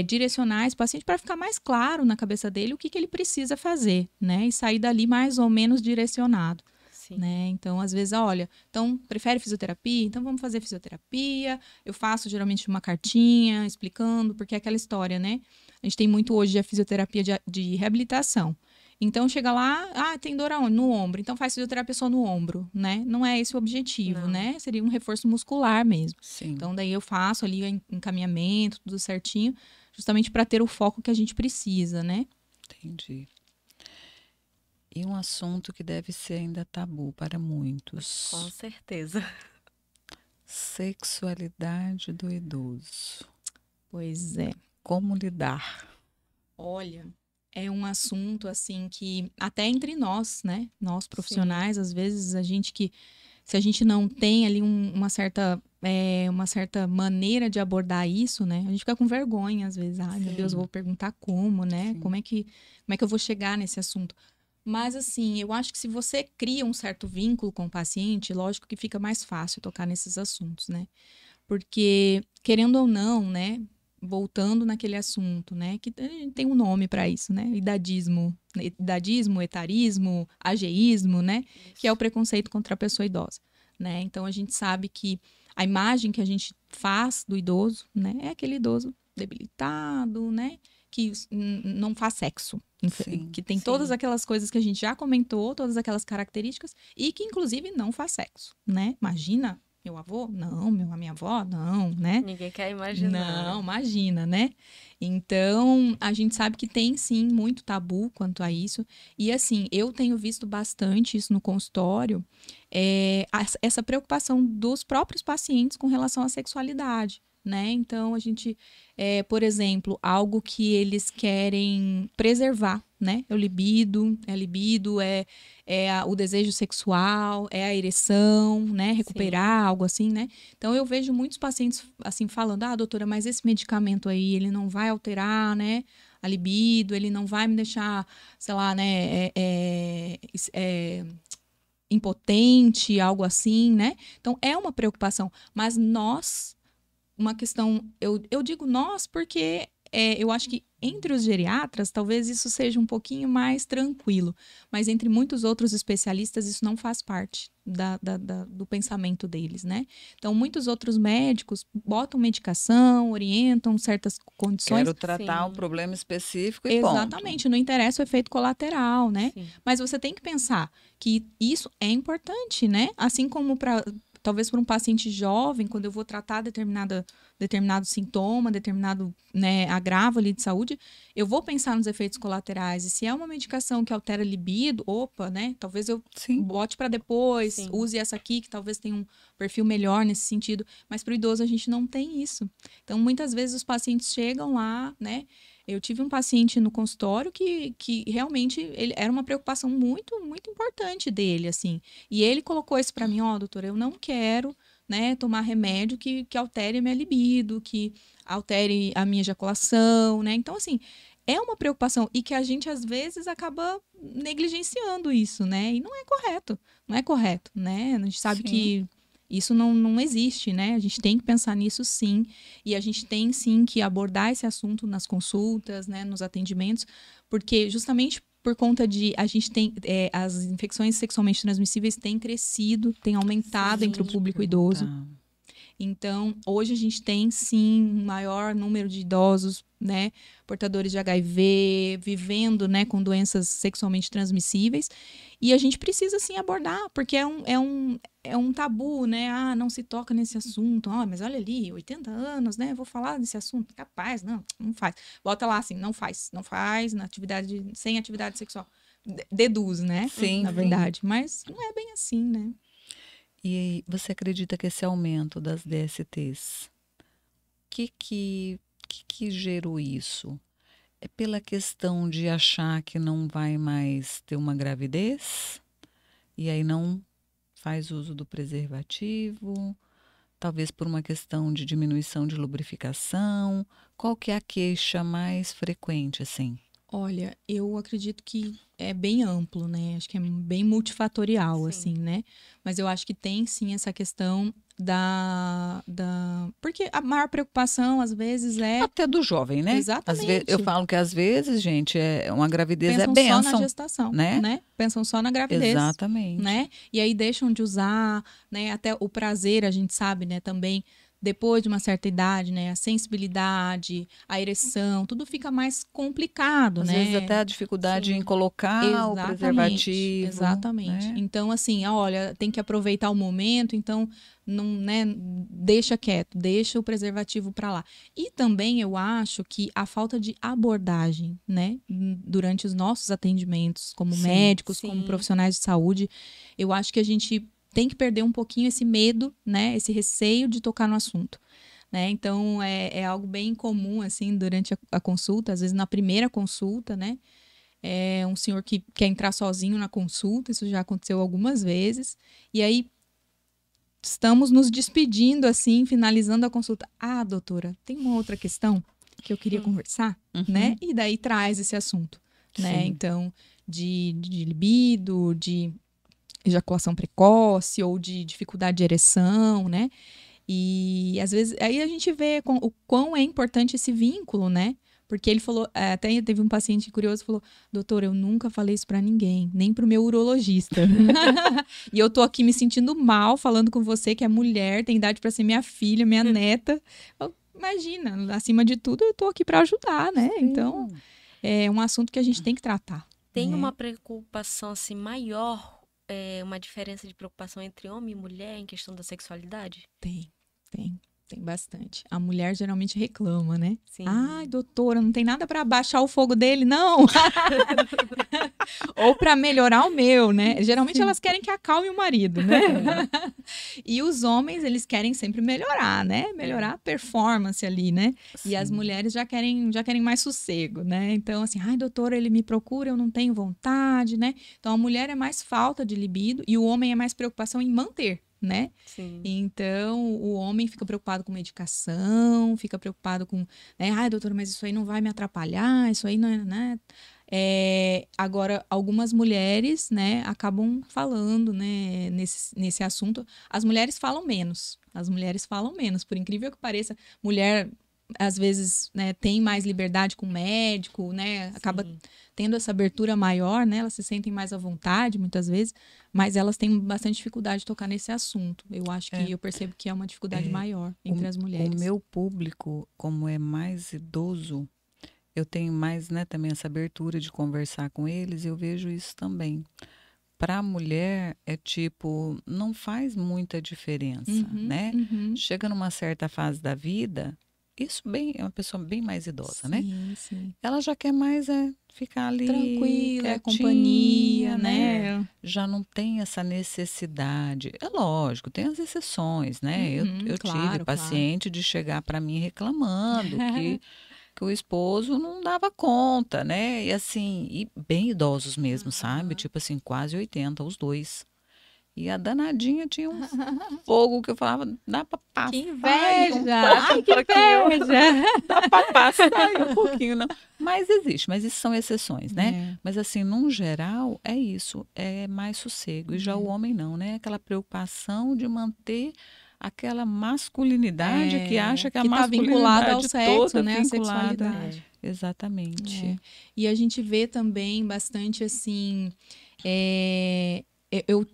direcionar esse paciente para ficar mais claro na cabeça dele o que ele precisa fazer, né? E sair dali mais ou menos direcionado. Sim. Né? Então, às vezes, olha, então prefere fisioterapia? Então vamos fazer fisioterapia. Eu faço geralmente uma cartinha explicando, porque é aquela história, né? A gente tem muito hoje a fisioterapia de reabilitação. Então, chega lá, tem dor aonde? No ombro. Então, faz fisioterapia só no ombro, né? Não é esse o objetivo, Não. né? Seria um reforço muscular mesmo. Sim. Então, daí eu faço ali o encaminhamento, tudo certinho, justamente para ter o foco que a gente precisa, né? Entendi. E um assunto que deve ser ainda tabu para muitos. Com certeza. Sexualidade do idoso. Pois é. Como lidar? Olha, é um assunto assim que até entre nós, né? Nós profissionais, às vezes se a gente não tem ali uma certa maneira de abordar isso, né? A gente fica com vergonha às vezes. Ai, meu Deus, eu vou perguntar como, né? Sim. Como é que eu vou chegar nesse assunto? Mas assim, eu acho que se você cria um certo vínculo com o paciente, lógico que fica mais fácil tocar nesses assuntos, né? Porque querendo ou não, né? Voltando naquele assunto, né? Que tem um nome para isso, né? Idadismo, etarismo, ageísmo, né? Que é o preconceito contra a pessoa idosa, né? Então a gente sabe que a imagem que a gente faz do idoso, né? É aquele idoso debilitado, né? Que não faz sexo, Sim, que tem sim. todas aquelas coisas que a gente já comentou, todas aquelas características e que inclusive não faz sexo, né? Imagina. Meu avô? Não. A minha avó? Não, né? Ninguém quer imaginar. Não, imagina, né? Então, a gente sabe que tem, sim, muito tabu quanto a isso. E, assim, eu tenho visto bastante isso no consultório, essa preocupação dos próprios pacientes com relação à sexualidade, né? Então, a gente, por exemplo, algo que eles querem preservar, né? É o libido, o desejo sexual, é a ereção, né? Recuperar, algo assim, né? Então, eu vejo muitos pacientes, assim, falando, doutora, mas esse medicamento aí, ele não vai alterar, né? A libido, ele não vai me deixar, sei lá, né? Impotente, algo assim, né? Então, é uma preocupação. Mas uma questão, eu digo nós porque eu acho que entre os geriatras, talvez isso seja um pouquinho mais tranquilo, mas entre muitos outros especialistas, isso não faz parte do pensamento deles, né? Então, muitos outros médicos botam medicação, orientam certas condições. Quero tratar o problema específico e exatamente, não interessa o efeito colateral, né? Sim. Mas você tem que pensar que isso é importante, né? Assim como talvez para um paciente jovem, quando eu vou tratar determinado sintoma, determinado, né, agravo ali de saúde, eu vou pensar nos efeitos colaterais. E se é uma medicação que altera a libido, opa, né? Talvez eu bote para depois, Sim. use essa aqui, que talvez tenha um perfil melhor nesse sentido. Mas para o idoso a gente não tem isso. Então, muitas vezes os pacientes chegam lá, né? Eu tive um paciente no consultório que realmente era uma preocupação muito, muito importante dele, assim. E ele colocou isso para mim, doutora, eu não quero, né, tomar remédio que altere a minha libido, que altere a minha ejaculação, né? Então, assim, é uma preocupação e que a gente, às vezes, acaba negligenciando isso, né? E não é correto, né? A gente sabe que isso não existe, né? A gente tem que pensar nisso, sim. E a gente tem, sim, que abordar esse assunto nas consultas, né? Nos atendimentos, porque justamente por conta de a gente tem as infecções sexualmente transmissíveis têm crescido, têm aumentado entre o público idoso. Então, hoje a gente tem, sim, um maior número de idosos, né, portadores de HIV, vivendo, né, com doenças sexualmente transmissíveis. E a gente precisa, sim, abordar, porque é um tabu, né? Ah, não se toca nesse assunto. Ah, mas olha ali, 80 anos, né? Vou falar desse assunto. Capaz, não faz. Bota lá assim, não faz sem atividade sexual. Deduz, né? Sim. Na verdade. Mas não é bem assim, né? E você acredita que esse aumento das DSTs, que gerou isso? É pela questão de achar que não vai mais ter uma gravidez? E aí não faz uso do preservativo? Talvez por uma questão de diminuição de lubrificação? Qual que é a queixa mais frequente, assim? Olha, eu acredito que é bem amplo, né? Acho que é bem multifatorial, assim, né? Mas eu acho que tem, sim, essa questão Porque a maior preocupação, às vezes, é... Até do jovem, né? Exatamente. Eu falo que, às vezes, gente, uma gravidez Pensam é bênção. só na gestação, né? Pensam só na gravidez. Exatamente. Né? E aí deixam de usar, né? Até o prazer, a gente sabe, né? Também... Depois de uma certa idade, né, a sensibilidade, a ereção, tudo fica mais complicado, Às né? vezes até a dificuldade em colocar o preservativo. Exatamente. Né? Então, assim, olha, tem que aproveitar o momento, então, não, né, deixa quieto, deixa o preservativo para lá. E também eu acho que a falta de abordagem, né, durante os nossos atendimentos, como médicos, como profissionais de saúde, eu acho que a gente tem que perder um pouquinho esse medo, né? Esse receio de tocar no assunto. Né? Então, é algo bem comum, assim, durante a consulta. Às vezes, na primeira consulta, né? É um senhor que quer entrar sozinho na consulta. Isso já aconteceu algumas vezes. E aí, estamos nos despedindo, assim, finalizando a consulta. Ah, doutora, tem uma outra questão que eu queria conversar, né? E daí traz esse assunto, né? Então, de libido, de ejaculação precoce ou de dificuldade de ereção, né? E às vezes aí a gente vê o quão é importante esse vínculo, né? Porque ele falou, até teve um paciente curioso que falou: doutor, eu nunca falei isso pra ninguém, nem pro meu urologista. E eu tô aqui me sentindo mal falando com você, que é mulher, tem idade pra ser minha filha, minha neta. Imagina, acima de tudo, eu tô aqui pra ajudar, né? Sim. Então, é um assunto que a gente tem que tratar. Tem uma preocupação assim maior, uma diferença de preocupação entre homem e mulher em questão da sexualidade? Tem bastante. A mulher geralmente reclama, né? Sim. Ai, doutora, não tem nada para abaixar o fogo dele, não. Ou para melhorar o meu, né? Geralmente elas querem que acalme o marido, né? E os homens, eles querem sempre melhorar, né? Melhorar a performance ali, né? Sim. E as mulheres já querem mais sossego, né? Então, assim, ai, doutora, ele me procura, eu não tenho vontade, né? Então, a mulher é mais falta de libido e o homem é mais preocupação em manter, né? Sim. Então, o homem fica preocupado com medicação, fica preocupado com, né? Ai, doutora, mas isso aí não vai me atrapalhar, isso aí não é, né? Agora, algumas mulheres, né, acabam falando, né, nesse assunto. As mulheres falam menos, por incrível que pareça. Mulher às vezes, né, tem mais liberdade com o médico, né? Acaba tendo essa abertura maior, né? Elas se sentem mais à vontade, muitas vezes, mas elas têm bastante dificuldade de tocar nesse assunto. Eu acho que eu percebo que é uma dificuldade maior entre as mulheres. O meu público, como é mais idoso, eu tenho mais, né, também essa abertura de conversar com eles, eu vejo isso também. Para a mulher, é tipo, não faz muita diferença, né? Chega numa certa fase da vida, isso bem, é uma pessoa bem mais idosa, né? Sim. Ela já quer mais ficar ali Tranquila, quietinha, companhia, né? Já não tem essa necessidade. É lógico, tem as exceções, né? Eu tive paciente de chegar para mim reclamando que o esposo não dava conta, né? E assim, e bem idosos mesmo, sabe? Tipo assim, quase 80, os dois. E a danadinha tinha um fogo que eu falava, dá pra passar. Que inveja! Ai, que inveja! Dá pra passar um pouquinho, não. Mas existe, mas isso são exceções, né? Mas assim, num geral, é isso, é mais sossego. E já o homem não, né? Aquela preocupação de manter aquela masculinidade que acha que a masculinidade vinculada ao sexo, toda né? vinculada. A sexualidade. Exatamente. E a gente vê também bastante assim... Eu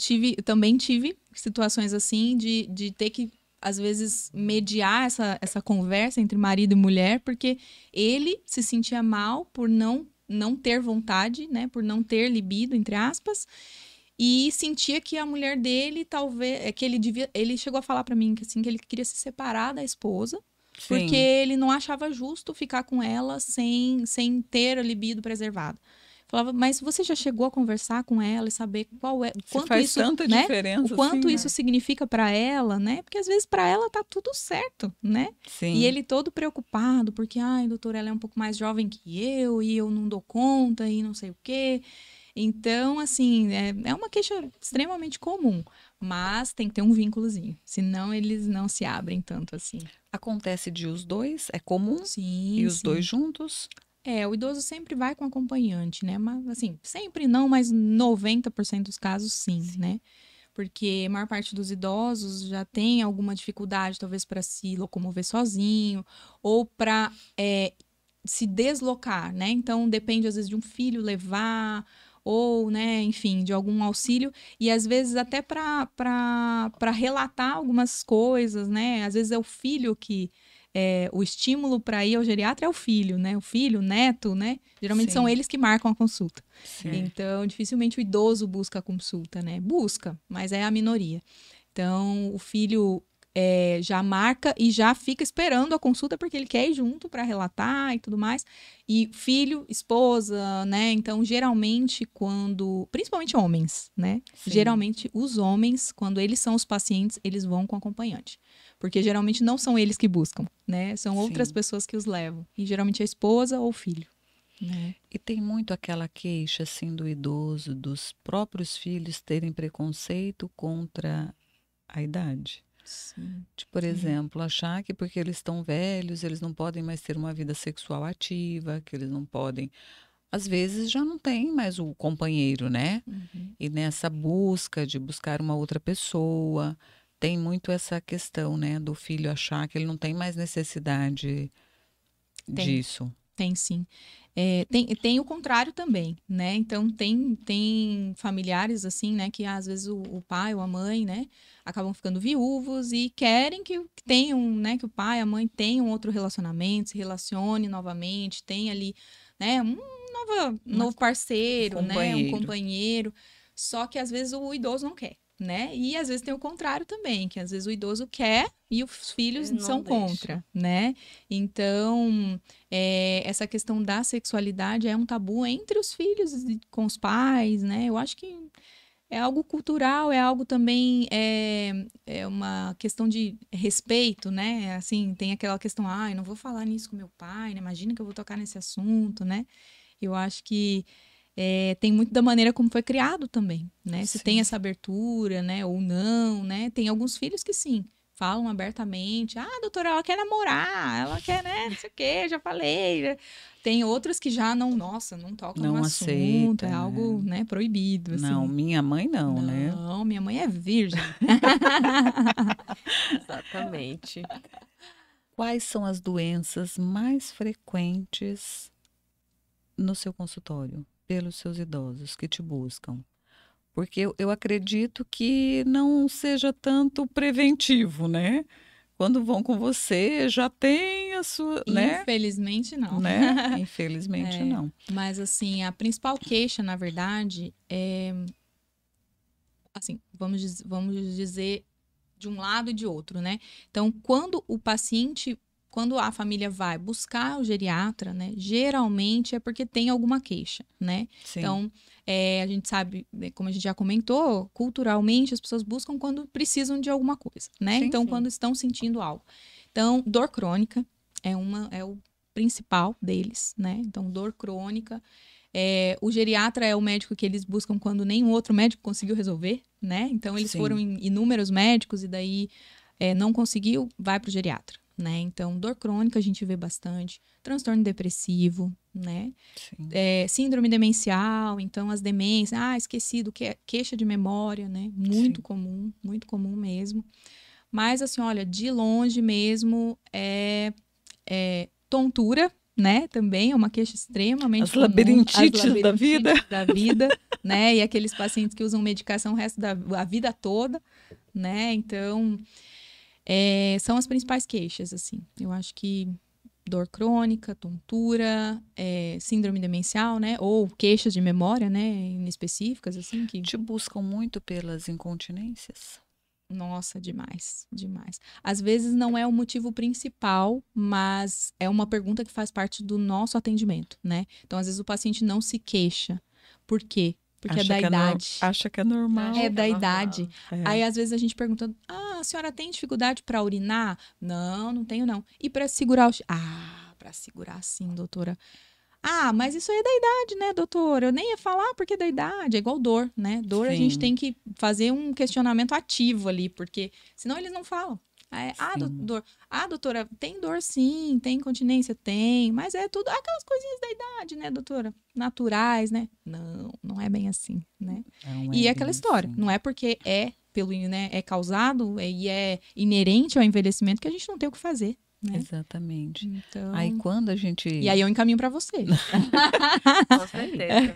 também tive situações assim de ter que, às vezes, mediar essa conversa entre marido e mulher, porque ele se sentia mal por não ter vontade, né? Por não ter libido, entre aspas, e sentia que a mulher dele, talvez, que ele chegou a falar para mim que, assim, que ele queria se separar da esposa, porque ele não achava justo ficar com ela sem ter a libido preservada. Falava, mas você já chegou a conversar com ela e saber quanto faz isso, tanta né? diferença, o quanto assim, isso significa para ela, né? Porque às vezes para ela tá tudo certo, né? Sim. E ele todo preocupado, porque, doutora, ela é um pouco mais jovem que eu e eu não dou conta e não sei o quê. Então, assim, é uma queixa extremamente comum, mas tem que ter um vínculozinho, senão eles não se abrem tanto assim. Acontece de os dois, é comum? Sim, e os dois juntos? O idoso sempre vai com acompanhante, né? Mas, assim, sempre não, mas 90% dos casos sim, né? Porque a maior parte dos idosos já tem alguma dificuldade, talvez, para se locomover sozinho ou para se deslocar, né? Então, depende, às vezes, de um filho levar ou, né, enfim, de algum auxílio. E, às vezes, até para relatar algumas coisas, né? Às vezes é o filho que... o estímulo para ir ao geriatra é o filho, né? O filho, o neto, né? Geralmente são eles que marcam a consulta. Então, dificilmente o idoso busca a consulta, né? Busca, mas é a minoria. Então, o filho já marca e já fica esperando a consulta porque ele quer ir junto para relatar e tudo mais. E filho, esposa, né? Então, geralmente, principalmente homens, né? Geralmente, os homens, quando eles são os pacientes, eles vão com acompanhante. Porque geralmente não são eles que buscam, né? São outras pessoas que os levam. E geralmente é a esposa ou o filho. Né? E tem muito aquela queixa, assim, do idoso, dos próprios filhos terem preconceito contra a idade. De, por exemplo, achar que porque eles estão velhos, eles não podem mais ter uma vida sexual ativa, que eles não podem... Às vezes já não tem mais o companheiro, né? E nessa busca de buscar uma outra pessoa... Tem muito essa questão, né, do filho achar que ele não tem mais necessidade disso. Tem sim. Tem o contrário também, né? Então, tem familiares, assim, né, que às vezes o pai ou a mãe, né, acabam ficando viúvos e querem que tenham, né, que o pai, a mãe tenham outro relacionamento, se relacione novamente, tenha ali, né, um novo parceiro, né, um companheiro. Só que às vezes o idoso não quer. Né? E às vezes tem o contrário também, que às vezes o idoso quer e os filhos são contra, né? Então, essa questão da sexualidade é um tabu entre os filhos com os pais, né? Eu acho que é algo cultural, é algo também, é uma questão de respeito, né? Assim, tem aquela questão, eu não vou falar nisso com meu pai, né? Imagina que eu vou tocar nesse assunto, né? Eu acho que tem muito da maneira como foi criado também, né? Se tem essa abertura, né? Ou não, né? Tem alguns filhos que sim, falam abertamente. Doutora, ela quer namorar, ela quer, né? Não sei o quê, já falei. Tem outros que já não tocam no assunto, é algo, né, proibido, assim. Não, minha mãe não, né? Não, minha mãe é virgem. Exatamente. quais são as doenças mais frequentes no seu consultório, pelos seus idosos que te buscam? Porque eu acredito que não seja tanto preventivo, né? Quando vão com você, já tem a sua, né? Infelizmente, não. Né? Infelizmente, É, não. Mas, assim, a principal queixa, na verdade, é... Assim, vamos dizer de um lado e de outro, né? Então, quando a família vai buscar o geriatra, né? Geralmente é porque tem alguma queixa, né? Sim. Então, a gente sabe, como a gente já comentou, culturalmente as pessoas buscam quando precisam de alguma coisa, né? Sim, então, sim. quando estão sentindo algo. Então, dor crônica é o principal deles, né? Então, dor crônica. O geriatra é o médico que eles buscam quando nenhum outro médico conseguiu resolver, né? Então, eles Sim. foram em inúmeros médicos e daí não conseguiu, vai para o geriatra, né? Então, dor crônica a gente vê bastante, transtorno depressivo, né? Sim. Síndrome demencial, então as demências, esquecido, queixa de memória, né? Muito comum mesmo. Mas, assim, olha, de longe mesmo é tontura, né? Também é uma queixa extremamente comum. Labirintite da vida. Né? E aqueles pacientes que usam medicação o resto da vida toda, né? Então, são as principais queixas, assim. Eu acho que dor crônica, tontura, síndrome demencial, né? Ou queixas de memória, né? Inespecíficas, assim. Que... Te buscam muito pelas incontinências? Nossa, demais. Às vezes não é o motivo principal, mas é uma pergunta que faz parte do nosso atendimento, né? Então, às vezes o paciente não se queixa. Por quê? Porque é da idade. Acha que é normal. É da idade. É. Aí, às vezes, a gente pergunta, a senhora tem dificuldade para urinar? Não tenho, não. E para segurar o... para segurar sim, doutora. Mas isso aí é da idade, né, doutora? Eu nem ia falar porque é da idade. É igual dor, né? Dor, Sim. a gente tem que fazer um questionamento ativo ali, porque senão eles não falam. Doutora, tem dor sim, tem incontinência? Tem, mas é tudo aquelas coisinhas da idade, né, doutora? Naturais, né? Não é bem assim, né? E é aquela história, assim. não é porque é causado e é inerente ao envelhecimento que a gente não tem o que fazer. Né? Exatamente. Então... Aí quando a gente... E aí eu encaminho para você. Com certeza.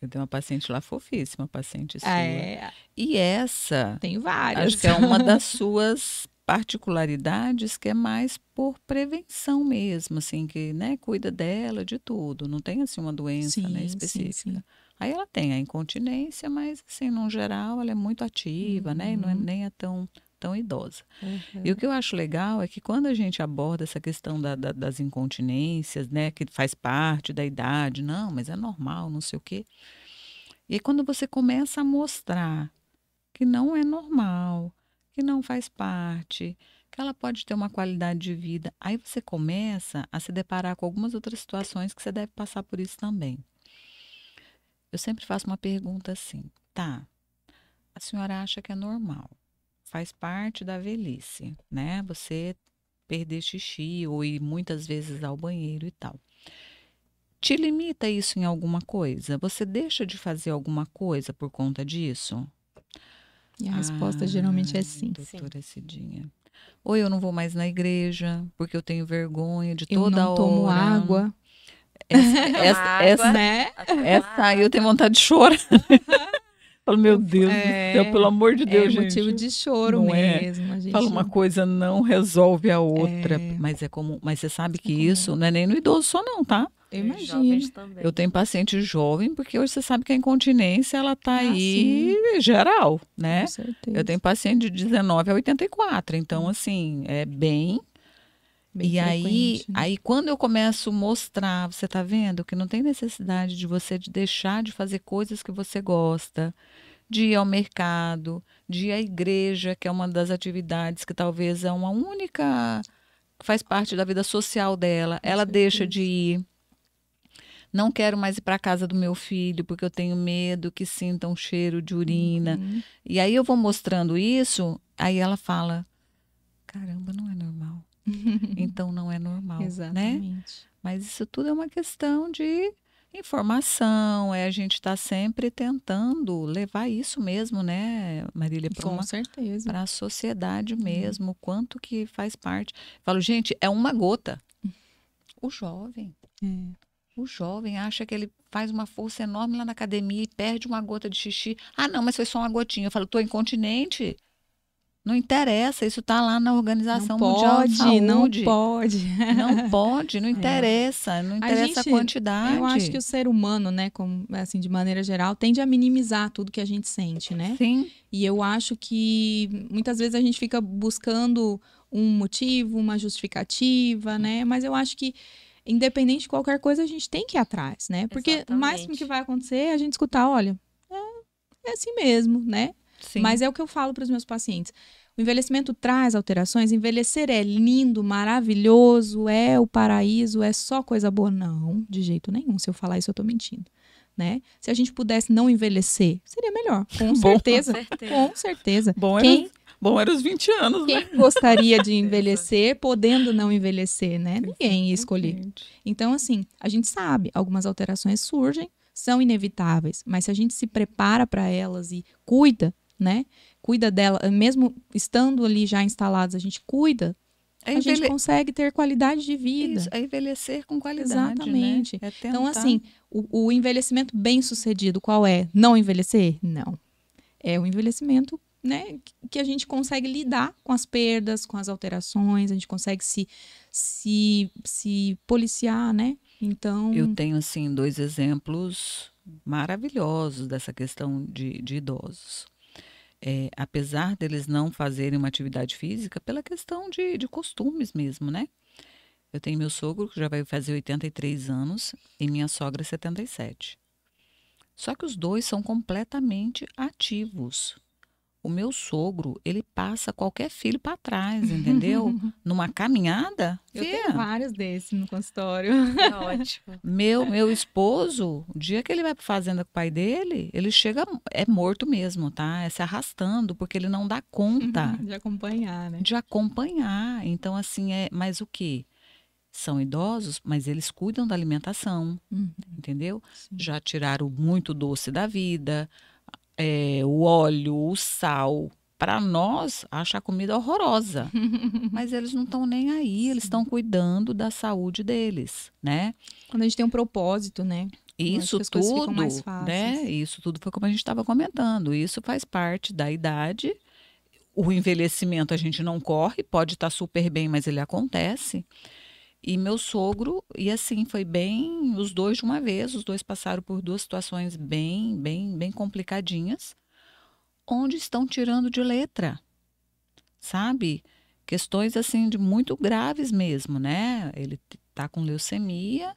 Eu tenho uma paciente lá fofíssima, paciente sua. É. E essa... Tenho várias. Acho que é uma das suas particularidades, que é mais por prevenção mesmo, assim, que, né, cuida dela de tudo. Não tem, assim, uma doença, né, específica. Sim. Aí ela tem a incontinência, mas, assim, no geral, ela é muito ativa, né? E nem é tão idosa. Uhum. E o que eu acho legal é que quando a gente aborda essa questão das incontinências, né, que faz parte da idade, não, mas é normal, não sei o quê. E aí quando você começa a mostrar que não é normal, que não faz parte, que ela pode ter uma qualidade de vida, aí você começa a se deparar com algumas outras situações que você deve passar por isso também. Eu sempre faço uma pergunta assim, tá, a senhora acha que é normal? Faz parte da velhice, né? Você perder xixi ou ir muitas vezes ao banheiro e tal. Te limita isso em alguma coisa? Você deixa de fazer alguma coisa por conta disso? E a resposta geralmente é sim. Doutora Cidinha. Ou eu não vou mais na igreja porque eu tenho vergonha de eu toda hora. Eu não tomo água. Essa, né? Essa aí eu tenho vontade de chorar. Falo, meu Deus do céu, pelo amor de Deus, gente. É motivo de choro não mesmo. A gente... Fala uma coisa, não resolve a outra. Mas é comum. Mas você sabe que isso não é nem no idoso só não, tá? Eu imagino. Eu tenho paciente jovem, porque hoje você sabe que a incontinência, ela tá aí geral, né? Com certeza. Eu tenho paciente de 19 a 84. Então, assim, é bem e aí, quando eu começo a mostrar, você tá vendo que não tem necessidade de você deixar de fazer coisas que você gosta, de ir ao mercado, de ir à igreja, que é uma das atividades que talvez é uma única, que faz parte da vida social dela. Ela deixa de ir. Não quero mais ir para a casa do meu filho, porque eu tenho medo que sinta um cheiro de urina. E aí eu vou mostrando isso, aí ela fala, caramba, não é normal. Então não é normal, Exatamente. né? Mas isso tudo é uma questão de Informação, a gente está sempre tentando levar isso mesmo, né, Marília, Com certeza. para a sociedade mesmo, o quanto que faz parte. Falo, gente, é uma gota. O jovem. O jovem acha que ele faz uma força enorme lá na academia e perde uma gota de xixi. Ah, não, mas foi só uma gotinha. Eu falo, tô incontinente. Não interessa, isso está lá na Organização Mundial de Saúde. Não pode. Não pode, não interessa. Não interessa a quantidade. Eu acho que o ser humano, né, como, assim, de maneira geral, tende a minimizar tudo que a gente sente, né? Sim. E eu acho que muitas vezes a gente fica buscando um motivo, uma justificativa, né? Mas eu acho que independente de qualquer coisa, a gente tem que ir atrás, né? Porque Exatamente. o máximo que vai acontecer é a gente escutar, olha, é assim mesmo, né? Sim. Mas é o que eu falo para os meus pacientes. O envelhecimento traz alterações. Envelhecer é lindo, maravilhoso, é o paraíso, é só coisa boa. Não, de jeito nenhum. Se eu falar isso, eu tô mentindo. Né? Se a gente pudesse não envelhecer, seria melhor. Com certeza. Com certeza. Bom, era os 20 anos, né? Quem gostaria de envelhecer, podendo não envelhecer, né? Ninguém ia escolher. Então, assim, a gente sabe, algumas alterações surgem, são inevitáveis, mas se a gente se prepara para elas e cuida, né? Cuida dela, mesmo estando ali já instalados, a gente cuida, a gente consegue ter qualidade de vida. Isso, é envelhecer com qualidade. Exatamente. Né? Então, assim, o envelhecimento bem sucedido, qual é? Não envelhecer? Não. É o envelhecimento, né, que a gente consegue lidar com as perdas, com as alterações, a gente consegue se policiar, né? Então... Eu tenho, assim, 2 exemplos maravilhosos dessa questão de idosos. Apesar deles não fazerem uma atividade física, pela questão de costumes mesmo, né? Eu tenho meu sogro, que já vai fazer 83 anos, e minha sogra, 77. Só que os dois são completamente ativos. O meu sogro, ele passa qualquer filho para trás, entendeu? Numa caminhada. Eu tenho vários desses no consultório. É ótimo. Meu esposo, o dia que ele vai para fazenda com o pai dele, ele chega, é morto mesmo, tá? É se arrastando, porque ele não dá conta. De acompanhar, né? De acompanhar. Então, assim, mas o quê? São idosos, mas eles cuidam da alimentação, entendeu? Sim. Já tiraram muito doce da vida, o óleo, o sal. Para nós, acha a comida horrorosa. Mas eles não estão nem aí, eles estão cuidando da saúde deles, né? Quando a gente tem um propósito, né? Isso tudo, né? Isso tudo foi como a gente estava comentando. Isso faz parte da idade. O envelhecimento a gente não corre, pode estar super bem, mas ele acontece. E meu sogro, e assim, foi bem, os dois de uma vez, os dois passaram por 2 situações bem complicadinhas, onde estão tirando de letra, sabe? Questões, assim, de muito graves mesmo, né? Ele tá com leucemia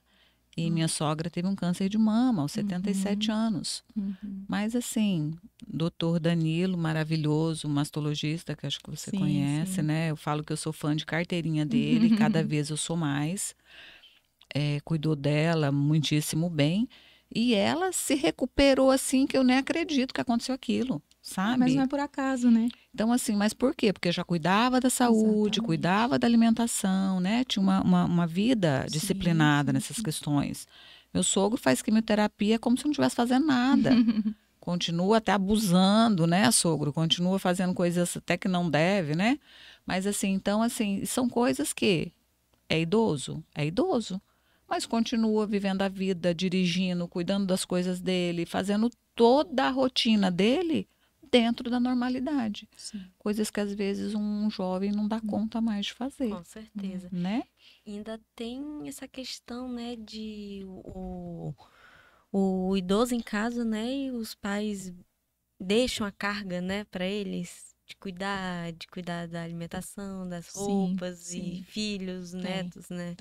e minha sogra teve um câncer de mama aos 77 anos. Mas, assim, doutor Danilo, maravilhoso, mastologista, que acho que você conhece, né? Eu falo que eu sou fã de carteirinha dele, cada vez eu sou mais. Cuidou dela muitíssimo bem. E ela se recuperou assim, que eu nem acredito que aconteceu aquilo, sabe? Mas não é por acaso, né? Então, assim, mas por quê? Porque já cuidava da saúde, cuidava da alimentação, né? Tinha uma vida disciplinada nessas questões. Meu sogro faz quimioterapia como se não estivesse fazendo nada. Continua até abusando, né, sogro? Continua fazendo coisas até que não deve, né? Mas, assim, então, assim, são coisas que é idoso, mas continua vivendo a vida, dirigindo, cuidando das coisas dele, fazendo toda a rotina dele dentro da normalidade. Sim. Coisas que às vezes um jovem não dá conta mais de fazer. Com certeza. Né? Ainda tem essa questão, né, de o idoso em casa, né, e os pais deixam a carga, né, para eles de cuidar da alimentação, das roupas e filhos, netos, né?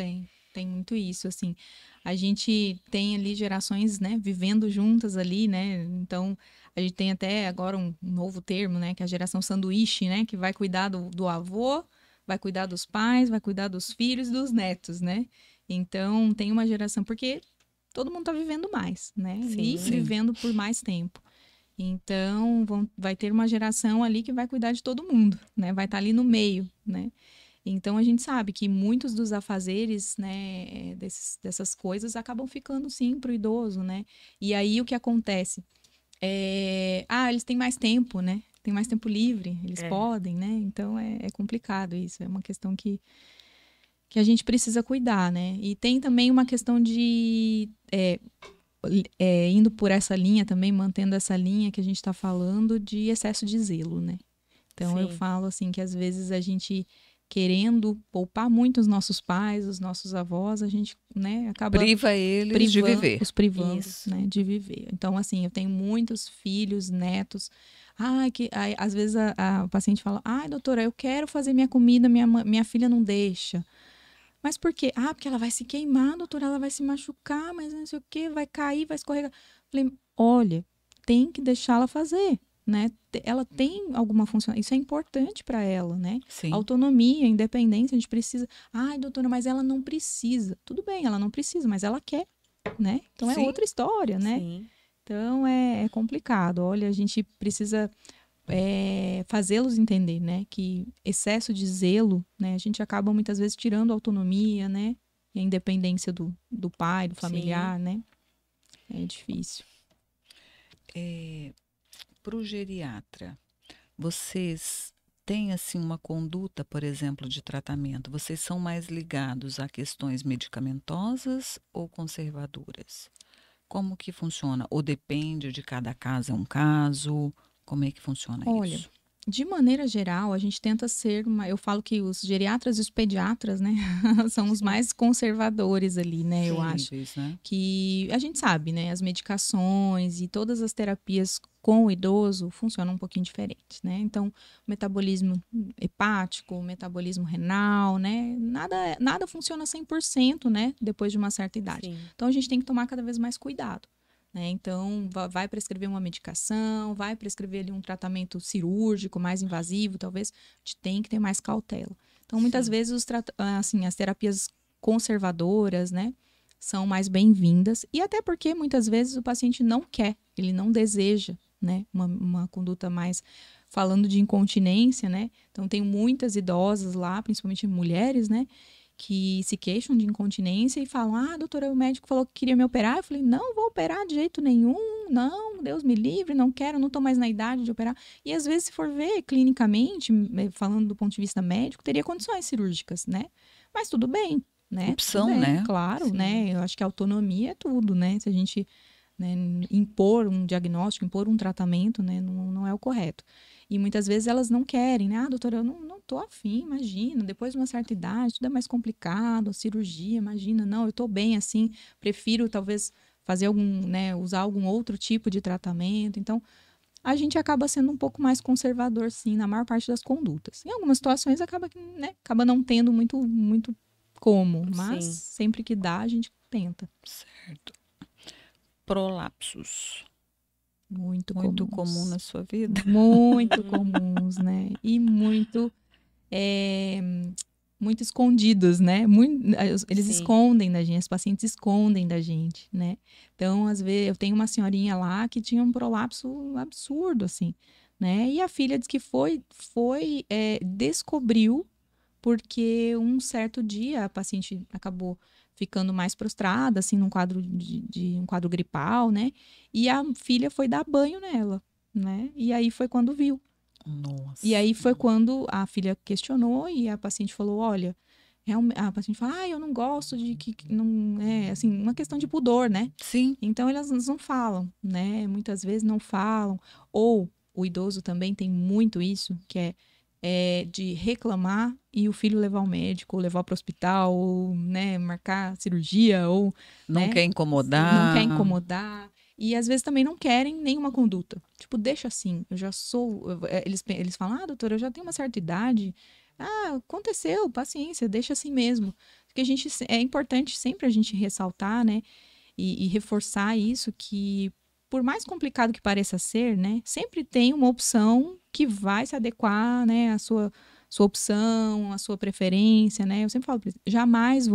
Tem muito isso, assim. A gente tem ali gerações, né, vivendo juntas ali, né? Então, a gente tem até agora um novo termo, né, que é a geração sanduíche, né, que vai cuidar do avô, vai cuidar dos pais, vai cuidar dos filhos e dos netos, né? Então, tem uma geração, porque todo mundo tá vivendo mais, né? E vivendo por mais tempo. Então, vai ter uma geração ali que vai cuidar de todo mundo, né? Vai estar ali no meio, né? Então, a gente sabe que muitos dos afazeres, né, dessas coisas acabam ficando, sim, para o idoso, né? E aí, o que acontece? Eles têm mais tempo, né? Tem mais tempo livre, eles podem, né? Então, é complicado isso. É uma questão que a gente precisa cuidar, né? E tem também uma questão de... indo por essa linha também, mantendo essa linha que a gente está falando de excesso de zelo, né? Então, eu falo assim que às vezes a gente querendo poupar muito os nossos pais, os nossos avós, a gente, né, acaba priva eles de viver. Os privando, né, de viver. Então, assim, eu tenho muitos filhos, netos. Às vezes a paciente fala: ai, doutora, eu quero fazer minha comida, minha filha não deixa. Mas por quê? Porque ela vai se queimar, doutora, ela vai se machucar, mas não sei o quê, vai cair, vai escorregar. Falei: olha, tem que deixá-la fazer, né? Ela tem alguma função, isso é importante para ela, né? Sim. Autonomia, independência, a gente precisa. Ai, doutora, mas ela não precisa. Tudo bem, ela não precisa, mas ela quer, né? Então é outra história, né? Sim. Então é complicado. Olha, a gente precisa fazê-los entender, né, que excesso de zelo, né, a gente acaba muitas vezes tirando a autonomia, né, e a independência do pai, do familiar, né, é difícil. Para o geriatra, vocês têm assim uma conduta, por exemplo, de tratamento? Vocês são mais ligados a questões medicamentosas ou conservadoras? Como que funciona? Ou depende de cada caso, é um caso? Como é que funciona isso? Olha, de maneira geral, a gente tenta ser eu falo que os geriatras e os pediatras, né, são os mais conservadores ali, né, eu acho. Né? Que a gente sabe, né, as medicações e todas as terapias com o idoso funcionam um pouquinho diferente, né? Então, metabolismo hepático, metabolismo renal, né, nada funciona 100%, né, depois de uma certa idade. Sim. Então, a gente tem que tomar cada vez mais cuidado. Né? Então, vai prescrever uma medicação, vai prescrever ali um tratamento cirúrgico mais invasivo, talvez, a gente tem que ter mais cautela. Então, muitas vezes, as terapias conservadoras, né, são mais bem-vindas, e até porque, muitas vezes, o paciente não quer, ele não deseja, né, uma conduta mais... Falando de incontinência, né, então tem muitas idosas lá, principalmente mulheres, né, que se queixam de incontinência e falam: doutora, o médico falou que queria me operar. Eu falei: não vou operar de jeito nenhum, não, Deus me livre, não quero, não estou mais na idade de operar. E às vezes, se for ver clinicamente, falando do ponto de vista médico, teria condições cirúrgicas, né? Mas tudo bem, né? Opção, tudo bem, né? Claro, Sim. né? Eu acho que a autonomia é tudo, né? Se a gente, né, impor um diagnóstico, impor um tratamento, né, não é o correto. E muitas vezes elas não querem, né? Doutora, eu não tô afim, imagina, depois de uma certa idade, tudo é mais complicado, cirurgia, imagina, não, eu tô bem assim, prefiro talvez fazer usar algum outro tipo de tratamento. Então, a gente acaba sendo um pouco mais conservador, sim, na maior parte das condutas. Em algumas situações acaba não tendo muito como, mas sempre que dá, a gente tenta. Certo. Prolapsos. Muito comum na sua vida? Muito comuns, né? E muito escondidos, né? Eles escondem da gente, os pacientes escondem da gente, né? Então, às vezes, eu tenho uma senhorinha lá que tinha um prolapso absurdo, assim, né? E a filha diz que descobriu porque um certo dia a paciente acabou ficando mais prostrada, assim, num quadro um quadro gripal, né? E a filha foi dar banho nela, né? E aí foi quando viu. Nossa. E aí foi quando a filha questionou e a paciente falou: olha, a paciente fala: eu não gosto de que não é assim, uma questão de pudor, né? Sim. Então elas não falam, né? Muitas vezes não falam. Ou o idoso também tem muito isso, que é de reclamar e o filho levar ao médico, ou levar para o hospital, ou, né, marcar cirurgia, ou... Não, né, quer incomodar. Não quer incomodar. E às vezes também não querem nenhuma conduta. Tipo, deixa assim, eu já sou... Eles falam: doutora, eu já tenho uma certa idade. Aconteceu, paciência, deixa assim mesmo. Porque é importante sempre a gente ressaltar, né, e reforçar isso, que por mais complicado que pareça ser, né, sempre tem uma opção que vai se adequar, né, à sua opção, à sua preferência, né? Eu sempre falo, jamais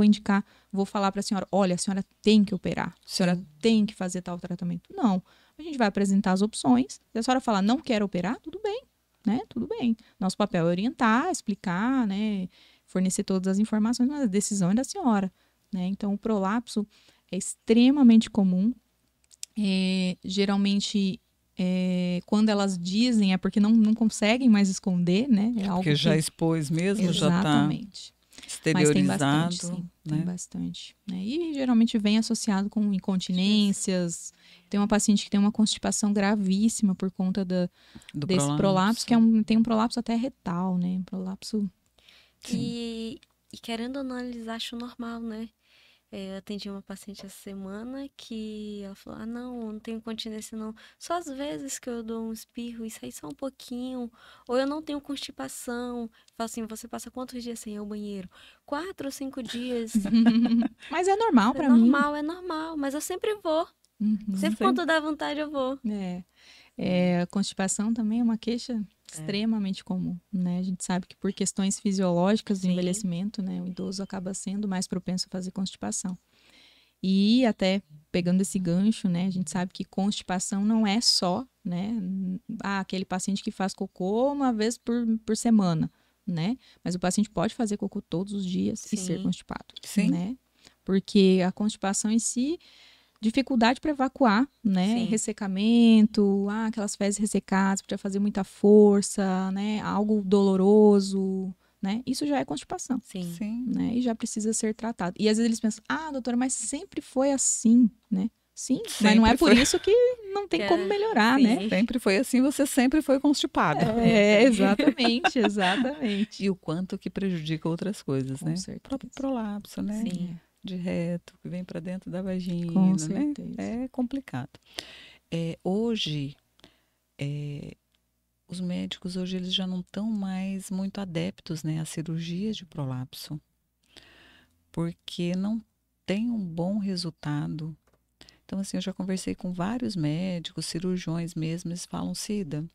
vou falar para a senhora: olha, a senhora tem que operar, a senhora tem que fazer tal tratamento. Não, a gente vai apresentar as opções. Se a senhora falar: não quero operar, tudo bem, né? Tudo bem. Nosso papel é orientar, explicar, né? fornecer todas as informações, mas a decisão é da senhora, né? Então, o prolapso é extremamente comum. Geralmente, quando elas dizem é porque não conseguem mais esconder, né? É algo Porque já que... expôs mesmo, Exatamente. já está Mas tem exteriorizado. bastante, sim. Né? Tem bastante. Né? E geralmente vem associado com incontinências. Tem uma paciente que tem uma constipação gravíssima por conta desse prolapso, que tem um prolapso até retal, né? Prolapso. E querendo ou não, eles acham normal, né? Eu atendi uma paciente essa semana que ela falou, não tenho incontinência não. Só às vezes que eu dou um espirro, isso aí só um pouquinho. Ou eu não tenho constipação. Falo assim, você passa quantos dias sem ir ao banheiro? 4 ou 5 dias. Mas é normal pra mim. É normal, mas eu sempre vou. Uhum. Sempre quando dá vontade eu vou. A constipação também é uma queixa extremamente comum, né? A gente sabe que por questões fisiológicas do envelhecimento, né, o idoso acaba sendo mais propenso a fazer constipação. E até pegando esse gancho, né, a gente sabe que constipação não é só, né, aquele paciente que faz cocô uma vez por semana, né? Mas o paciente pode fazer cocô todos os dias e ser constipado, né? Porque a constipação em si, dificuldade para evacuar, né? Ressecamento, aquelas fezes ressecadas, precisa fazer muita força, né? Algo doloroso, né? Isso já é constipação. Sim. Né? E já precisa ser tratado. E às vezes eles pensam, doutora, mas sempre foi assim, né? Sim, mas não é por isso que não tem como melhorar, né? Sempre foi assim, você sempre foi constipada. Exatamente, exatamente. E o quanto que prejudica outras coisas, Com né? certeza. O próprio prolapso, né? Sim. De reto, que vem para dentro da vagina, Com certeza. né? É complicado. Hoje, os médicos hoje eles já não estão mais muito adeptos, né, a cirurgias de prolapso, porque não tem um bom resultado. Então, assim, eu já conversei com vários médicos, cirurgiões mesmo, eles falam, Cida,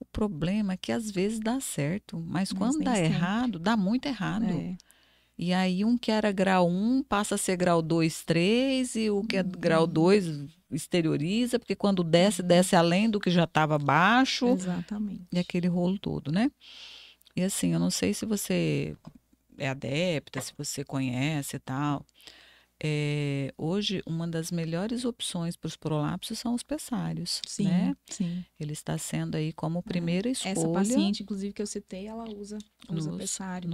o problema é que às vezes dá certo, mas quando dá errado, dá muito errado. E aí um que era grau 1 passa a ser grau 2, 3, e o que é grau 2 exterioriza, porque quando desce além do que já estava baixo. Exatamente. E aquele rolo todo, né? E assim, eu não sei se você é adepta, se você conhece e tal. Hoje, uma das melhores opções para os prolapsos são os pessários, né? Sim. Ele está sendo aí como primeira escolha. Essa paciente, inclusive, que eu citei, ela usa pessário.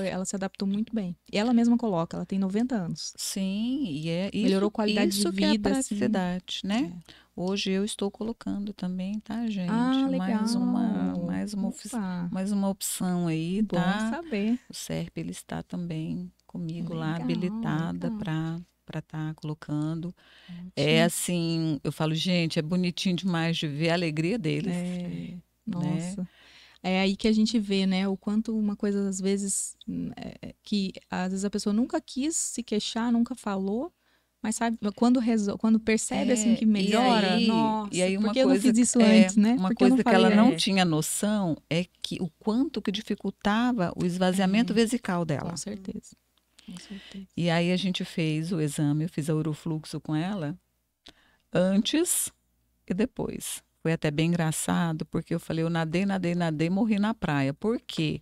Ela se adaptou muito bem. E ela mesma coloca, ela tem 90 anos. Sim, e melhorou a qualidade de vida. Que é a praticidade, né? Hoje eu estou colocando também, tá, gente? Legal. Mais uma opção aí, Bom tá? saber. O SERP, ele está também comigo lá, habilitada para estar colocando. Assim, eu falo, gente, é bonitinho demais de ver a alegria deles. Nossa. É aí que a gente vê, né, o quanto uma coisa, às vezes, que às vezes a pessoa nunca quis se queixar, nunca falou, mas sabe, quando percebe assim que melhora, nossa, e aí por que eu não fiz isso antes, né? Uma porque coisa que ela não tinha noção é que o quanto que dificultava o esvaziamento vesical dela. Com certeza. E aí a gente fez o exame, eu fiz a urofluxo com ela antes e depois. Foi até bem engraçado, porque eu falei, eu nadei, morri na praia. Por quê?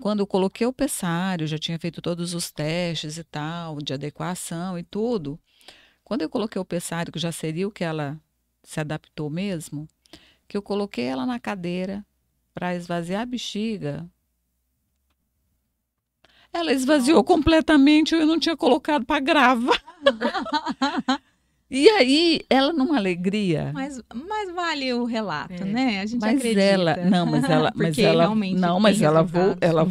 Quando eu coloquei o pessário, já tinha feito todos os testes e tal, de adequação e tudo. Quando eu coloquei o pessário, que já seria o que ela se adaptou mesmo, que eu coloquei ela na cadeira para esvaziar a bexiga, ela esvaziou completamente, eu não tinha colocado para gravar. E aí, ela numa alegria. Mas vale o relato, né? A gente acredita. Ela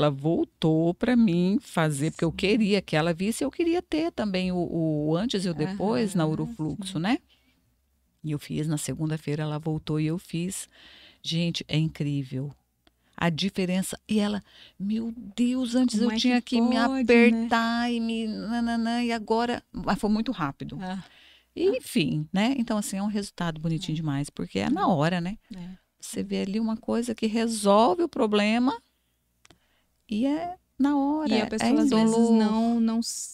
voltou para mim fazer, porque eu queria que ela visse, eu queria ter também o antes e o depois na urofluxo, né? E eu fiz, na segunda-feira ela voltou e eu fiz. Gente, é incrível. A diferença. E ela, meu Deus, antes eu tinha que me apertar, né? E me. Nananã, e agora. Mas foi muito rápido. Enfim, né? Então, assim, é um resultado bonitinho demais, porque é na hora, né? Você vê ali uma coisa que resolve o problema e na hora. E a pessoa às vezes indolor.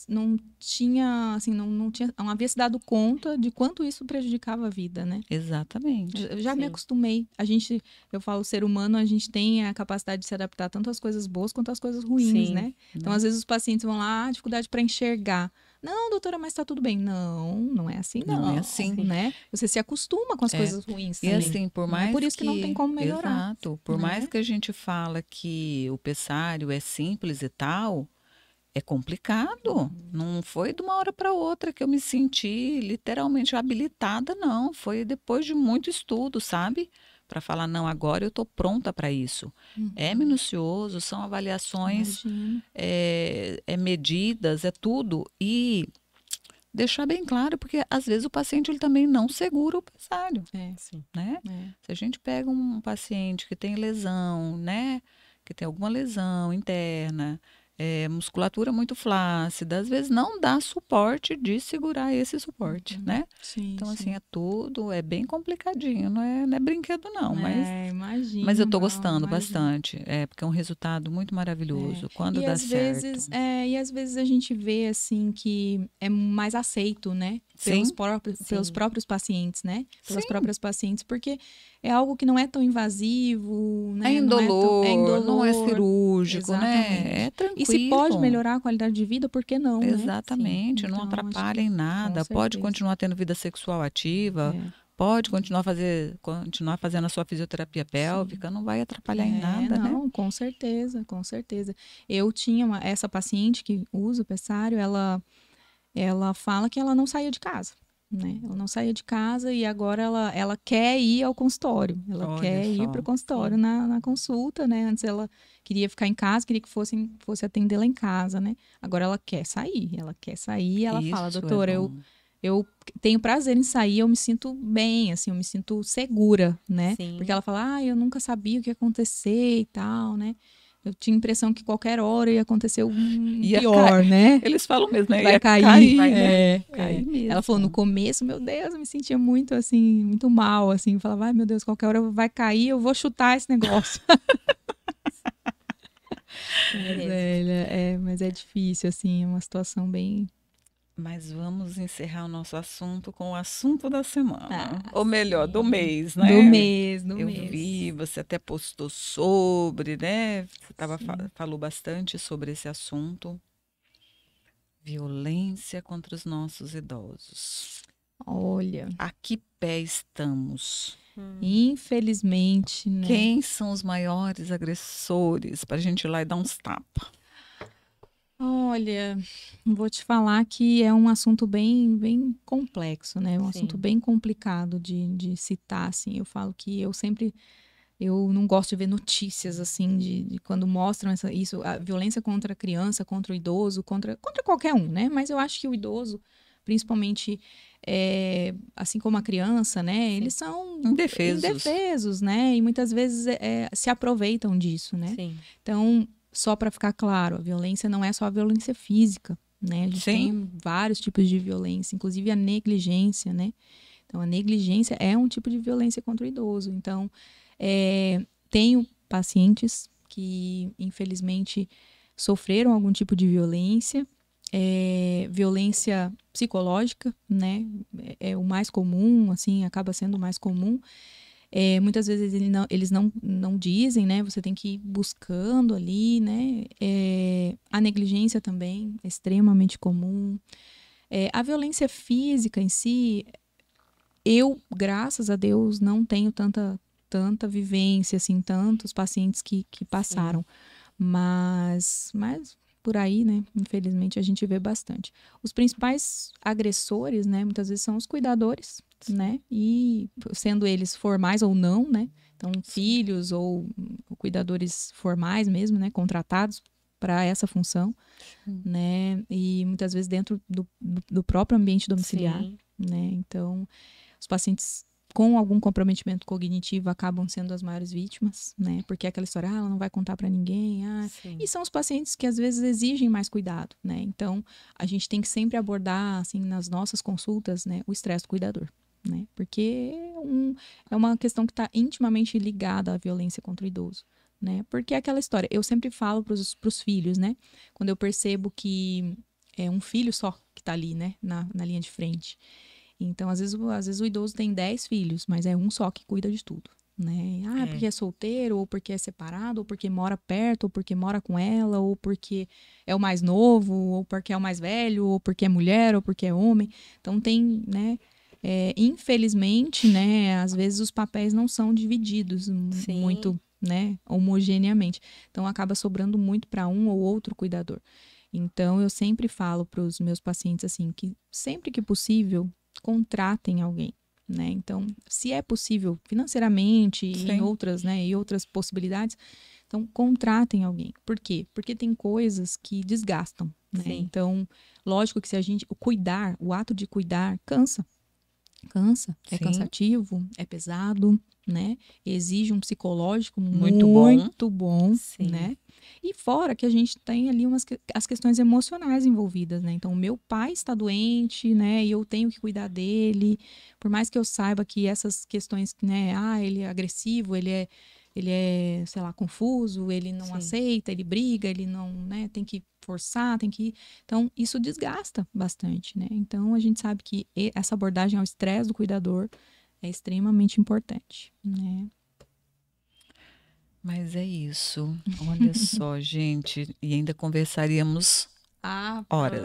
não tinha, assim, não havia se dado conta de quanto isso prejudicava a vida, né? Exatamente. Eu já me Sim. acostumei. Eu falo, o ser humano, a gente tem a capacidade de se adaptar tanto às coisas boas quanto às coisas ruins, Sim. né? Então, Né? às vezes os pacientes vão lá, dificuldade para enxergar. Não, doutora, mas tá tudo bem. Não é assim, Não é assim. né? Você se acostuma com as É. coisas ruins E também. assim, por Não é mais por isso que não tem como melhorar. Exato. Por né? mais que a gente fala que o pessário é simples e tal, é complicado. Não foi de uma hora para outra que eu me senti literalmente habilitada, não. Foi depois de muito estudo, sabe? Para falar, não, agora eu estou pronta para isso. É minucioso, são avaliações, Imagino. é medidas, é tudo. E deixar bem claro, porque às vezes o paciente ele também não segura o pessário, Sim. né? É. Se a gente pega um paciente que tem lesão, né? Que tem alguma lesão interna, musculatura muito flácida, às vezes não dá suporte de segurar esse suporte, né? Sim, Então, sim. assim, é bem complicadinho, não é brinquedo não, Imagino. mas eu tô não, gostando imagino. bastante, porque é um resultado muito maravilhoso, quando E dá às certo. vezes, e às vezes a gente vê assim que é mais aceito, né? Pelos Sim, próprios pacientes, né? Pelas sim. próprias pacientes, porque é algo que não é tão invasivo, né? É indolor, é não é indolor. cirúrgico, né? É Exatamente. E se pode tranquilo. melhorar a qualidade de vida, por que não, né? Exatamente, não Então, acho atrapalha que em com nada. Pode certeza. continuar tendo vida sexual ativa, É. pode continuar fazendo a sua fisioterapia pélvica, não vai atrapalhar em nada, né? Não, com certeza, com certeza. Eu tinha essa paciente que usa o pessário, ela fala que ela não saía de casa, né? Ela não saía de casa e agora ela quer ir ao consultório. Ela Olha quer ir só. para o consultório na consulta, né? Antes ela queria ficar em casa, queria que fosse atendê-la em casa, né? Agora ela quer sair e ela fala, Isso doutora, é bom. eu tenho prazer em sair, eu me sinto bem, assim, eu me sinto segura, né? Sim. Porque ela fala, eu nunca sabia o que ia acontecer e tal, né? Eu tinha a impressão que qualquer hora ia acontecer Ia pior, né? Eles falam mesmo, né? Vai Ia cair. né? É. Cair mesmo. Ela falou, no começo, meu Deus, eu me sentia muito, assim, muito mal, assim. Eu falava, ai, meu Deus, qualquer hora vai cair, eu vou chutar esse negócio. Mas é difícil, assim, é uma situação bem... Mas vamos encerrar o nosso assunto com o assunto da semana. Ah, Ou melhor, do sim. mês, né? Do mês. Eu vi, você até postou sobre, né? Você falou bastante sobre esse assunto. Violência contra os nossos idosos. Olha, A que pé estamos? infelizmente, né? Quem são os maiores agressores? Para a gente ir lá e dar uns tapas. Olha, vou te falar que é um assunto bem, bem complexo, né? Um assunto bem complicado de citar, assim. Eu falo que eu não gosto de ver notícias, assim, de quando mostram a violência contra a criança, contra o idoso, contra qualquer um, né? Mas eu acho que o idoso, principalmente, assim como a criança, né? Eles são indefesos, né? E muitas vezes se aproveitam disso, né? Sim. Então, só para ficar claro, a violência não é só a violência física, né? A gente tem vários tipos de violência, inclusive a negligência, né? Então, a negligência é um tipo de violência contra o idoso. Então, tenho pacientes que, infelizmente, sofreram algum tipo de violência, violência psicológica, né? É o mais comum, assim, acaba sendo o mais comum. Muitas vezes eles não dizem, né? Você tem que ir buscando ali, né? A negligência também é extremamente comum. A violência física em si, eu, graças a Deus, não tenho tanta vivência, assim, tantos pacientes que passaram. Mas por aí, né? Infelizmente, a gente vê bastante. Os principais agressores, né? Muitas vezes são os cuidadores, né? E sendo eles formais ou não, né? Então, filhos ou cuidadores formais mesmo, né? Contratados para essa função, né? E muitas vezes dentro do próprio ambiente domiciliar, né? Então, os pacientes com algum comprometimento cognitivo acabam sendo as maiores vítimas, né? Porque é aquela história, ela não vai contar para ninguém. E são os pacientes que às vezes exigem mais cuidado, né? Então, a gente tem que sempre abordar, assim, nas nossas consultas, né, o estresse do cuidador, né? Porque é uma questão que está intimamente ligada à violência contra o idoso, né? Porque é aquela história, eu sempre falo pros filhos, né? Quando eu percebo que é um filho só que tá ali, né? Na linha de frente. Então, às vezes o idoso tem 10 filhos, mas é um só que cuida de tudo, né? Ah, porque é solteiro, ou porque é separado, ou porque mora perto, ou porque mora com ela, ou porque é o mais novo, ou porque é o mais velho, ou porque é mulher, ou porque é homem. Então, tem, né? Infelizmente, né? Às vezes os papéis não são divididos muito, né? Homogeneamente. Então, acaba sobrando muito para um ou outro cuidador. Então, eu sempre falo para os meus pacientes assim, que sempre que possível, contratem alguém, né? Então, se é possível financeiramente e em outras, né, e outras possibilidades, então contratem alguém. Por quê? Porque tem coisas que desgastam, né? Então, lógico que se a gente o ato de cuidar cansa, é cansativo, é pesado, né? Exige um psicológico muito bom, né? E fora que a gente tem ali as questões emocionais envolvidas, né? Então, o meu pai está doente, né? E eu tenho que cuidar dele. Por mais que eu saiba que essas questões, né? Ah, ele é agressivo, ele é, sei lá, confuso, ele não aceita, ele briga, ele não, né? Tem que forçar, tem que... Então, isso desgasta bastante, né? Então, a gente sabe que essa abordagem ao estresse do cuidador é extremamente importante, né? Mas é isso. Olha só, gente. E ainda conversaríamos horas.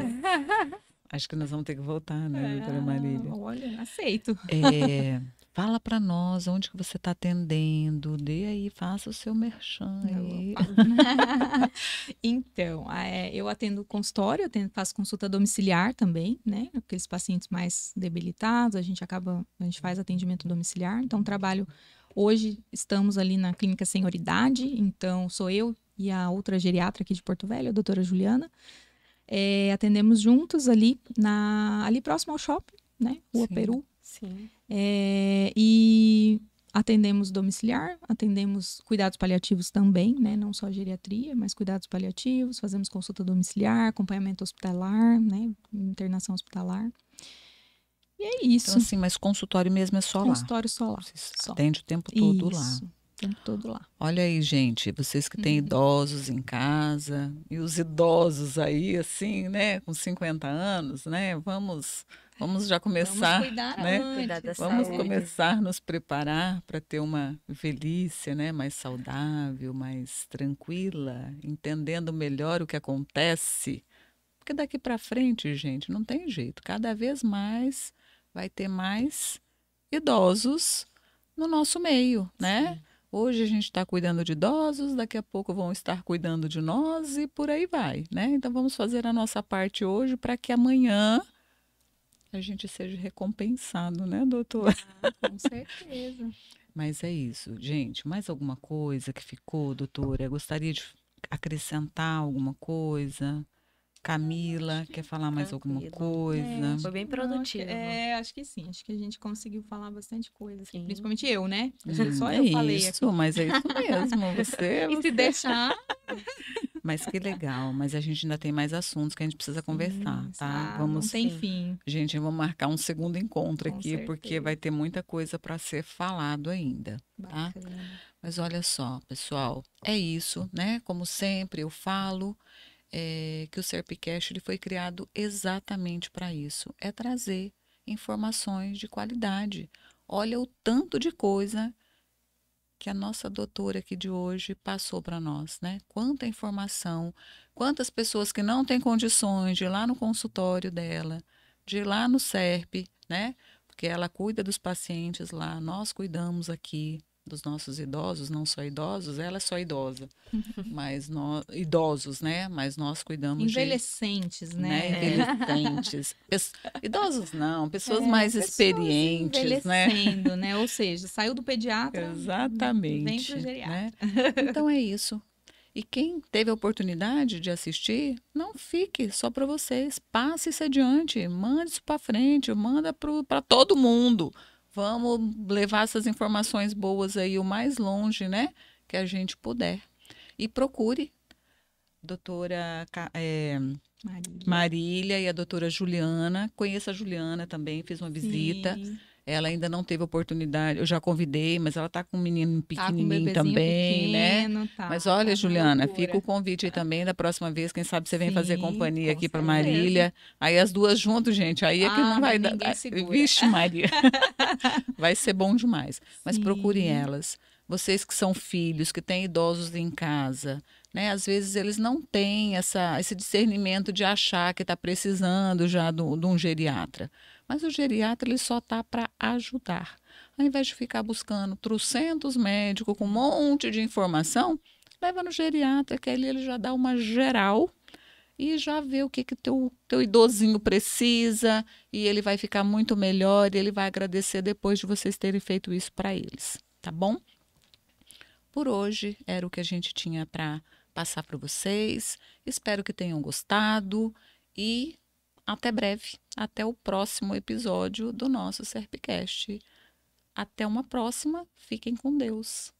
Acho que nós vamos ter que voltar, né, doutora Marília? Olha, aceito. Fala para nós onde que você está atendendo. Dê aí, faça o seu merchan aí. Então, eu atendo consultório, faço consulta domiciliar também, né? Aqueles pacientes mais debilitados, a gente faz atendimento domiciliar. Então, hoje estamos ali na Clínica Senhoridade, então sou eu e a outra geriatra aqui de Porto Velho, a doutora Juliana. Atendemos juntos ali próximo ao shopping, né? Rua Peru. Sim. E atendemos domiciliar, atendemos cuidados paliativos também, né? Não só geriatria, mas cuidados paliativos, fazemos consulta domiciliar, acompanhamento hospitalar, né? Internação hospitalar. E é isso. Então, assim, mas consultório mesmo é só lá? Consultório só lá. Você atende o tempo todo lá? Isso, o tempo todo lá. Olha aí, gente, vocês que têm idosos em casa, e os idosos aí, assim, né, com 50 anos, né, vamos já começar, Vamos cuidar né? antes. Vamos começar a nos preparar para ter uma velhice, né, mais saudável, mais tranquila, entendendo melhor o que acontece. Porque daqui para frente, gente, não tem jeito. Cada vez mais vai ter mais idosos no nosso meio, né? Sim. Hoje a gente está cuidando de idosos, daqui a pouco vão estar cuidando de nós e por aí vai, né? Então vamos fazer a nossa parte hoje para que amanhã a gente seja recompensado, né, doutor? Com certeza. Mas é isso, gente. Mais alguma coisa que ficou, doutora? Eu gostaria de acrescentar alguma coisa? Camila, quer falar mais alguma coisa? Foi bem produtivo. Acho que sim. Acho que a gente conseguiu falar bastante coisa. Sim. Principalmente eu, né? Só É eu falei isso, aqui. mas é isso mesmo. E se deixar... Mas que legal. Mas a gente ainda tem mais assuntos que a gente precisa conversar, tá? Não tem fim. Gente, vamos marcar um segundo encontro Com aqui, certeza. porque vai ter muita coisa para ser falado ainda, tá? Bacana. Mas olha só, pessoal, é isso, né? Como sempre eu falo, que o Serpicast ele foi criado exatamente para isso. É trazer informações de qualidade. Olha o tanto de coisa que a nossa doutora aqui de hoje passou para nós, né? Quanta informação, quantas pessoas que não têm condições de ir lá no consultório dela, de ir lá no SERP, né? Porque ela cuida dos pacientes lá, nós cuidamos aqui dos nossos idosos, não só idosos, ela é só idosa, mas nós, idosos, né? Mas nós cuidamos envelhecentes, né? Envelhecentes. Idosos não, pessoas mais experientes, né? Envelhecendo, né? Ou seja, saiu do pediatra, exatamente, vem pro geriatra. Né? Então é isso. E quem teve a oportunidade de assistir, não fique só para vocês. Passe isso adiante, mande isso para frente, manda para todo mundo. Vamos levar essas informações boas aí o mais longe, né? Que a gente puder. E procure doutora Marília e a doutora Juliana. Conheço a Juliana também, fiz uma visita. Ela ainda não teve oportunidade, eu já convidei, mas ela tá com um menino Tá com um pequenininho bebezinho também, né? pequeno, tá. Mas olha, Tá uma Juliana, loucura. fica o convite aí também da próxima vez, quem sabe você vem fazer Sim, companhia com aqui para certeza. Marília. Aí as duas juntas, gente, aí é que não Ah, vai mas dar. ninguém segura. Vixe, Maria. Vai ser bom demais. Mas procurem Sim. elas. Vocês que são filhos, que têm idosos em casa, né? Às vezes eles não têm esse discernimento de achar que está precisando já de um geriatra. Mas o geriatra ele só está para ajudar. Ao invés de ficar buscando trocentos médicos com um monte de informação, leva no geriatra, que ali ele já dá uma geral e já vê o que teu idosinho precisa e ele vai ficar muito melhor e ele vai agradecer depois de vocês terem feito isso para eles, tá bom? Por hoje era o que a gente tinha para passar para vocês. Espero que tenham gostado e até breve, até o próximo episódio do nosso Serpcast. Até uma próxima, fiquem com Deus.